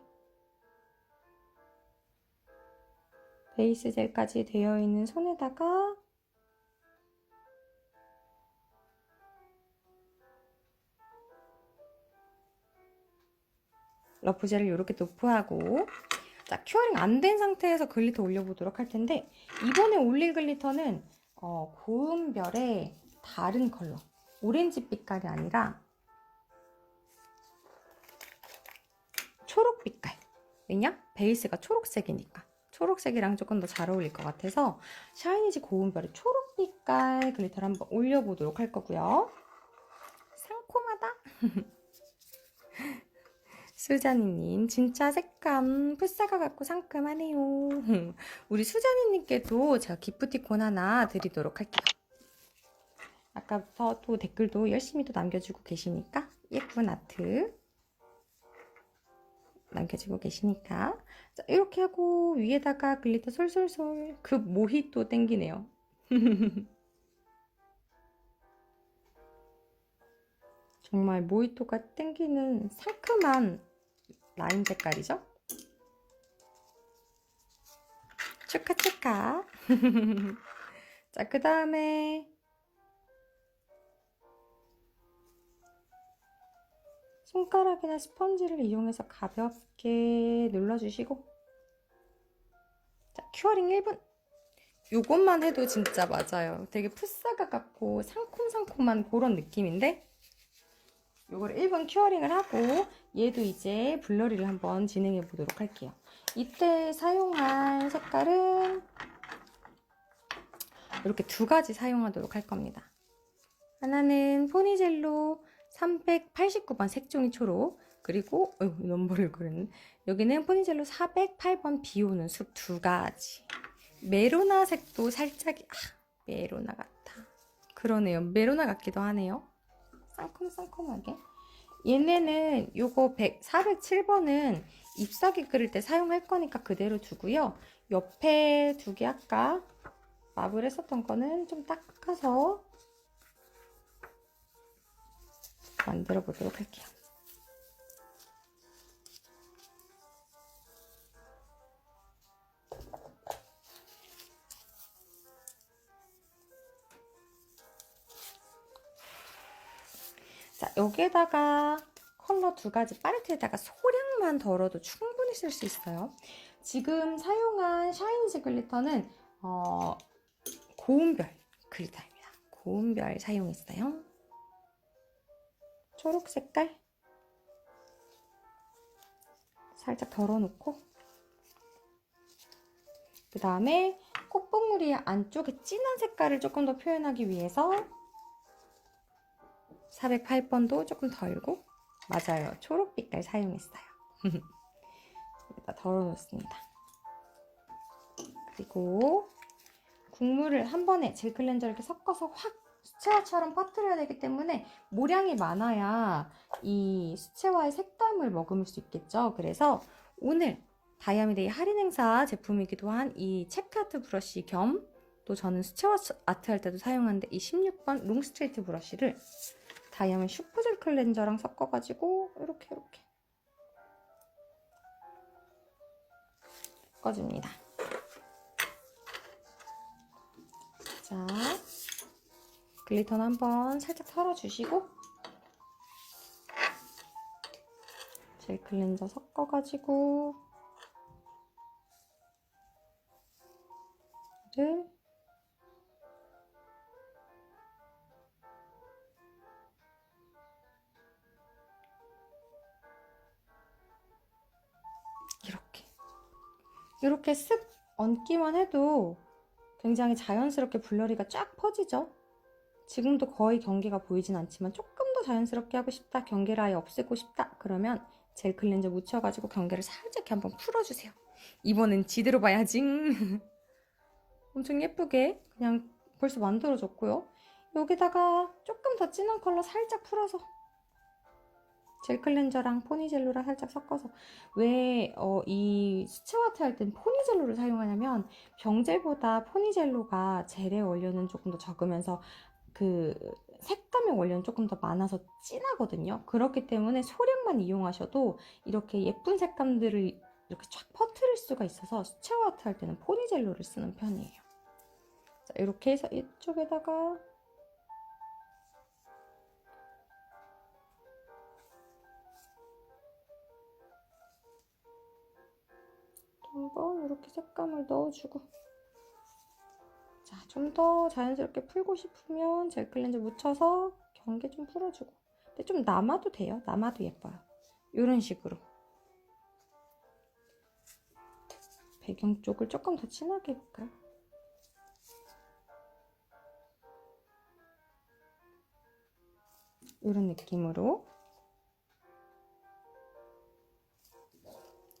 베이스 젤까지 되어 있는 손에다가 러프젤을 이렇게 도포하고, 자, 큐어링 안 된 상태에서 글리터 올려보도록 할 텐데, 이번에 올릴 글리터는 고운 별의 다른 컬러, 오렌지 빛깔이 아니라 초록 빛깔. 왜냐? 베이스가 초록색이니까. 초록색이랑 조금 더 잘 어울릴 것 같아서 샤이니즈 고운 별의 초록 빛깔 글리터를 한번 올려보도록 할 거고요. 상콤하다. 수자니님, 진짜 색감 풋사과 같고 상큼하네요. 우리 수자니님께도 제가 기프티콘 하나 드리도록 할게요. 아까부터 또 댓글도 열심히 또 남겨주고 계시니까, 예쁜 아트 남겨주고 계시니까. 자, 이렇게 하고 위에다가 글리터 솔솔솔. 그 모히또 땡기네요. 정말 모히또가 땡기는 상큼한 라임 색깔이죠? 축하 축하. 자, 그 다음에 손가락이나 스펀지를 이용해서 가볍게 눌러주시고, 자, 큐어링 1분. 요것만 해도 진짜 맞아요. 되게 풋사과 같고 상콤상콤한 그런 느낌인데, 요걸 1분 큐어링을 하고 얘도 이제 블러리를 한번 진행해 보도록 할게요. 이때 사용할 색깔은 이렇게 두 가지 사용하도록 할 겁니다. 하나는 포니젤로 389번 색종이 초록, 그리고 넘버를 그렸네. 여기는 포니젤로 408번 비오는 숲 두 가지. 메로나 색도 살짝 메로나 같아. 그러네요. 메로나 같기도 하네요. 상콤상콤하게. 얘네는 요거 407번은 잎사귀 끓일 때 사용할 거니까 그대로 두고요. 옆에 두 개 아까 마블 했었던 거는 좀 닦아서 만들어 보도록 할게요. 자, 여기에다가 컬러 두 가지 팔레트에다가 소량만 덜어도 충분히 쓸 수 있어요. 지금 사용한 샤이니즈 글리터는 고운별 글리터입니다. 고운별 사용했어요. 초록 색깔 살짝 덜어놓고, 그 다음에 콧봉우리 안쪽에 진한 색깔을 조금 더 표현하기 위해서 408번도 조금 덜고, 맞아요, 초록빛깔 사용했어요. 여기다 덜어놓습니다. 그리고 국물을 한 번에 젤 클렌저 이렇게 섞어서 확 수채화처럼 퍼뜨려야 되기 때문에 모량이 많아야 이 수채화의 색감을 머금을 수 있겠죠. 그래서 오늘 다이아미데이 할인 행사 제품이기도 한 이 체크아트 브러쉬 겸, 또 저는 수채화 아트 할 때도 사용하는데 이 16번 롱 스트레이트 브러쉬를 다이아몬드 슈퍼젤 클렌저랑 섞어가지고 이렇게 섞어줍니다. 자, 글리터는 한번 살짝 털어주시고 젤 클렌저 섞어가지고 이렇게 쓱 얹기만 해도 굉장히 자연스럽게 블러리가 쫙 퍼지죠. 지금도 거의 경계가 보이진 않지만 조금 더 자연스럽게 하고 싶다, 경계를 아예 없애고 싶다 그러면 젤 클렌저 묻혀가지고 경계를 살짝 한번 풀어주세요. 이번엔 제대로 봐야지. 엄청 예쁘게 그냥 벌써 만들어졌고요. 여기다가 조금 더 진한 컬러 살짝 풀어서 젤 클렌저랑 포니젤로랑 살짝 섞어서 왜 이 수채 아트 할 땐 포니젤로를 사용하냐면 병젤보다 포니젤로가 젤의 원료는 조금 더 적으면서 그 색감의 원료는 조금 더 많아서 진하거든요. 그렇기 때문에 소량만 이용하셔도 이렇게 예쁜 색감들을 이렇게 쫙 퍼뜨릴 수가 있어서 수채 아트 할 때는 포니젤로를 쓰는 편이에요. 자, 이렇게 해서 이쪽에다가 한번 이렇게 색감을 넣어주고, 자, 좀 더 자연스럽게 풀고 싶으면 젤 클렌저 묻혀서 경계 좀 풀어주고, 근데 좀 남아도 돼요. 남아도 예뻐요. 이런 식으로 배경 쪽을 조금 더 진하게 해볼까요? 이런 느낌으로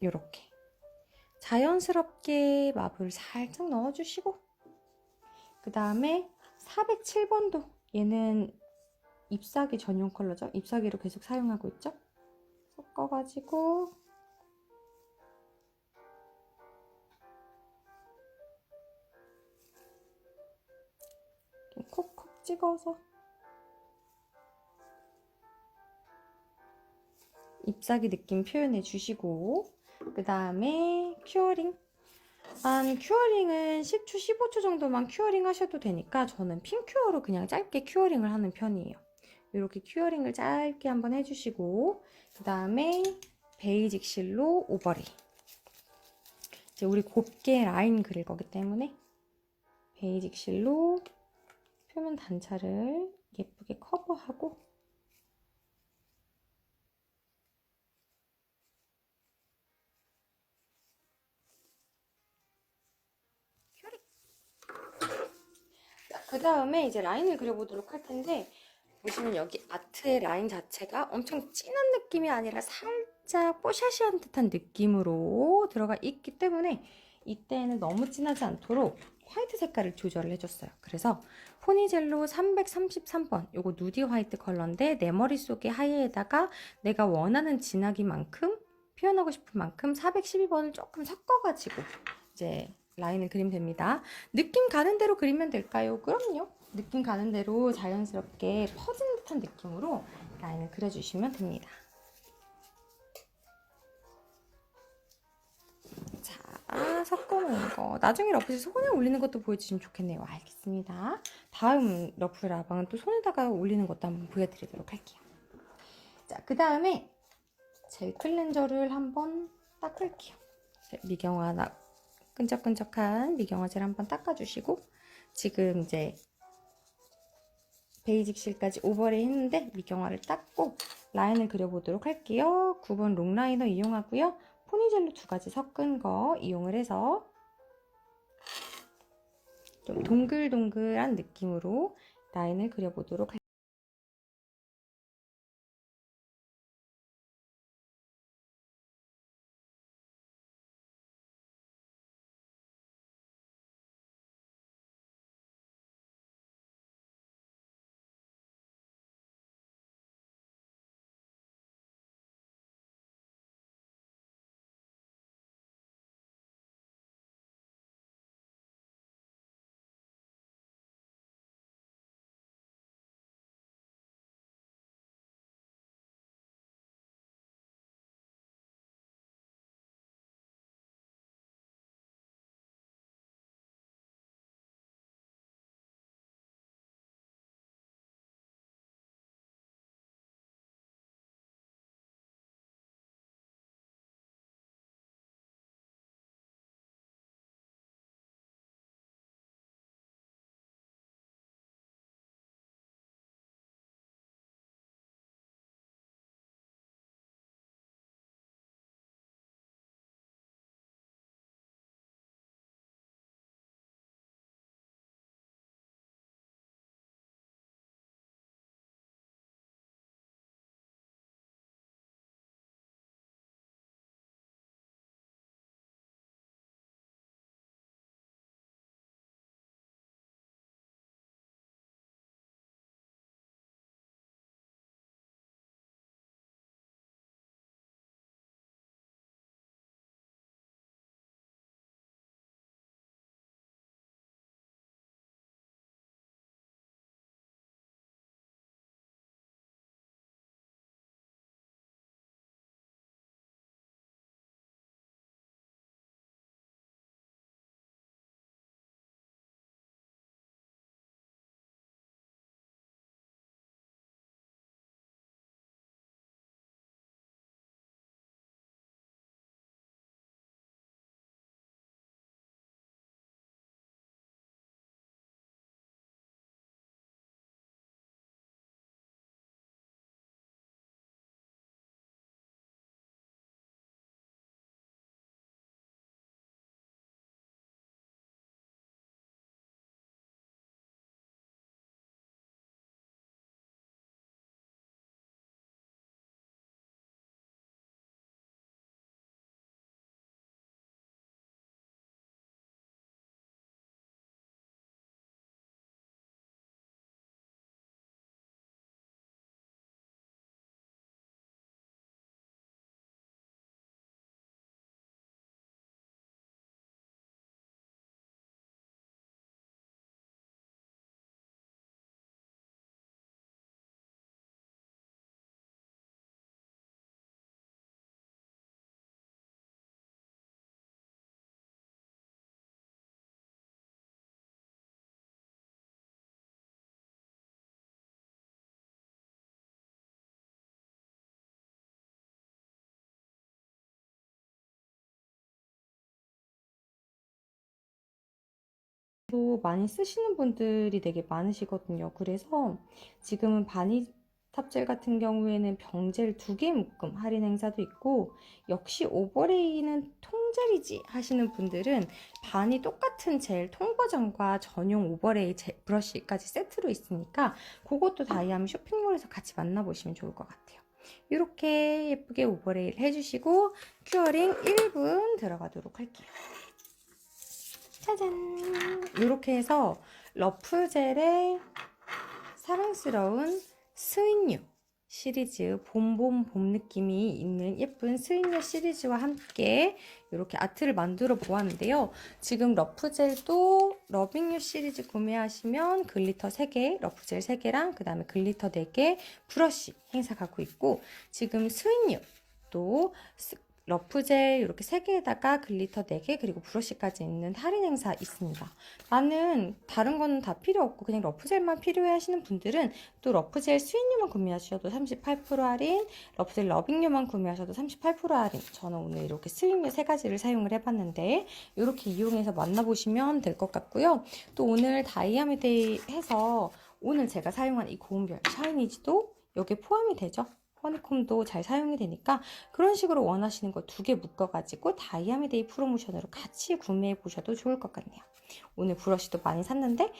이렇게 자연스럽게 마블 살짝 넣어주시고, 그 다음에 407번도 얘는 잎사귀 전용 컬러죠. 잎사귀로 계속 사용하고 있죠. 섞어가지고 콕콕 찍어서 잎사귀 느낌 표현해 주시고, 그 다음에 큐어링. 큐어링은 10초, 15초 정도만 큐어링 하셔도 되니까 저는 핀 큐어로 그냥 짧게 큐어링을 하는 편이에요. 이렇게 큐어링을 짧게 한번 해주시고, 그 다음에 베이직 실로 오버레이. 이제 우리 곱게 라인 그릴 거기 때문에 베이직 실로 표면 단차를 예쁘게 커버하고, 그 다음에 이제 라인을 그려보도록 할 텐데, 보시면 여기 아트의 라인 자체가 엄청 진한 느낌이 아니라 살짝 뽀샤시한 듯한 느낌으로 들어가 있기 때문에 이때는 너무 진하지 않도록 화이트 색깔을 조절을 해줬어요. 그래서 포니젤로 333번, 요거 누디 화이트 컬러인데 내 머릿속에 하얘에다가 내가 원하는 진하기만큼 표현하고 싶은 만큼 412번을 조금 섞어가지고 이제 라인을 그리면 됩니다. 느낌 가는 대로 그리면 될까요? 그럼요. 느낌 가는 대로 자연스럽게 퍼진 듯한 느낌으로 라인을 그려주시면 됩니다. 자, 섞어놓은 거. 나중에 러프에서 손에 올리는 것도 보여주시면 좋겠네요. 알겠습니다. 다음 러프 라방은 또 손에다가 올리는 것도 한번 보여드리도록 할게요. 자, 그 다음에 젤 클렌저를 한번 닦을게요. 미경화 끈적끈적한 미경화 젤 한번 닦아주시고, 지금 이제 베이직 실까지 오버레이 했는데 미경화를 닦고 라인을 그려보도록 할게요. 9번 롱라이너 이용하고요. 포니젤로 2가지 섞은 거 이용을 해서 좀 동글동글한 느낌으로 라인을 그려보도록 할게요. 바니탑도 많이 쓰시는 분들이 되게 많으시거든요. 그래서 지금은 바니탑 젤 같은 경우에는 병젤 2개 묶음 할인 행사도 있고, 역시 오버레이는 통젤이지 하시는 분들은 반이 똑같은 젤 통버전과 전용 오버레이 브러쉬까지 세트로 있으니까 그것도 다이아미 쇼핑몰에서 같이 만나보시면 좋을 것 같아요. 이렇게 예쁘게 오버레이를 해주시고 큐어링 1분 들어가도록 할게요. 짜잔! 이렇게 해서 러프젤의 사랑스러운 스윗뉴 시리즈 봄 느낌이 있는 예쁜 스윗뉴 시리즈와 함께 이렇게 아트를 만들어 보았는데요. 지금 러프젤도 러빙뉴 시리즈 구매하시면 글리터 3개, 러프젤 3개랑 그 다음에 글리터 4개 브러쉬 행사 가고 있고, 지금 스윗뉴도 러프젤 이렇게 3개에다가 글리터 4개 그리고 브러쉬까지 있는 할인 행사 있습니다. 나는 다른 거는 다 필요 없고 그냥 러프젤만 필요해 하시는 분들은 또 러프젤 스윗뉴만 구매하셔도 38% 할인, 러프젤 러빙뉴만 구매하셔도 38% 할인. 저는 오늘 이렇게 스윗뉴 3가지를 사용을 해봤는데 이렇게 이용해서 만나보시면 될 것 같고요. 또 오늘 다이아미데이 해서 오늘 제가 사용한 이 고운별 샤이니즈도 여기에 포함이 되죠. 허니콤도 잘 사용이 되니까 그런 식으로 원하시는 거 2개 묶어가지고 다이아미데이 프로모션으로 같이 구매해 보셔도 좋을 것 같네요. 오늘 브러쉬도 많이 샀는데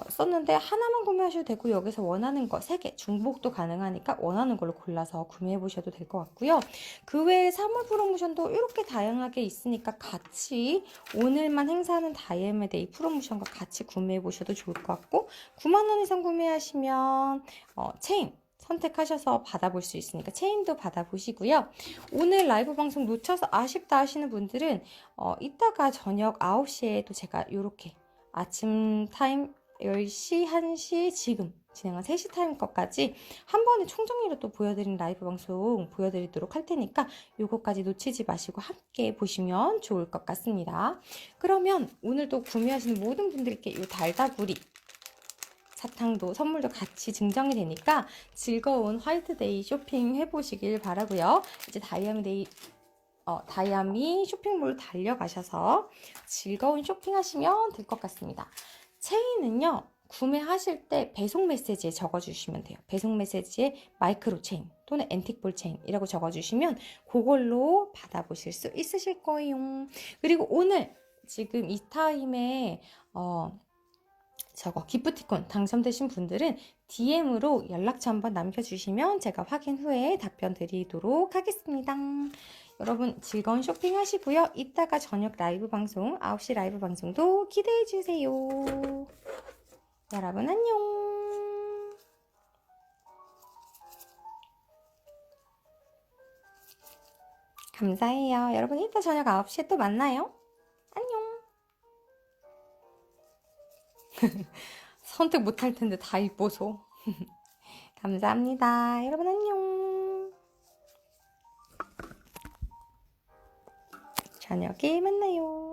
썼는데 하나만 구매하셔도 되고, 여기서 원하는 거 3개 중복도 가능하니까 원하는 걸로 골라서 구매해 보셔도 될 것 같고요. 그 외에 3월 프로모션도 이렇게 다양하게 있으니까 같이 오늘만 행사하는 다이아미데이 프로모션과 같이 구매해 보셔도 좋을 것 같고, 9만 원 이상 구매하시면 체인 선택하셔서 받아볼 수 있으니까 체인도 받아보시고요. 오늘 라이브 방송 놓쳐서 아쉽다 하시는 분들은 이따가 저녁 9시에 또 제가 이렇게 아침 타임 10시, 1시, 지금 진행한 3시 타임 것까지 한 번에 총정리로 또 보여드린 라이브 방송 보여드리도록 할 테니까 요거까지 놓치지 마시고 함께 보시면 좋을 것 같습니다. 그러면 오늘도 구매하시는 모든 분들께 이 달다구리 사탕도 선물도 같이 증정이 되니까 즐거운 화이트데이 쇼핑 해보시길 바라고요. 이제 다이아미 쇼핑몰 달려가셔서 즐거운 쇼핑하시면 될 것 같습니다. 체인은요, 구매하실 때 배송 메시지에 적어주시면 돼요. 배송 메시지에 마이크로 체인 또는 앤틱볼 체인이라고 적어주시면 그걸로 받아보실 수 있으실 거예요. 그리고 오늘 지금 이 타임에 기프티콘 당첨되신 분들은 DM으로 연락처 한번 남겨주시면 제가 확인 후에 답변 드리도록 하겠습니다. 여러분 즐거운 쇼핑 하시고요. 이따가 저녁 라이브 방송 9시 라이브 방송도 기대해 주세요. 여러분 안녕. 감사해요. 여러분 이따 저녁 9시에 또 만나요. 안녕. 선택 못할 텐데 다 이뻐서. 감사합니다. 여러분 안녕. 저녁에 만나요.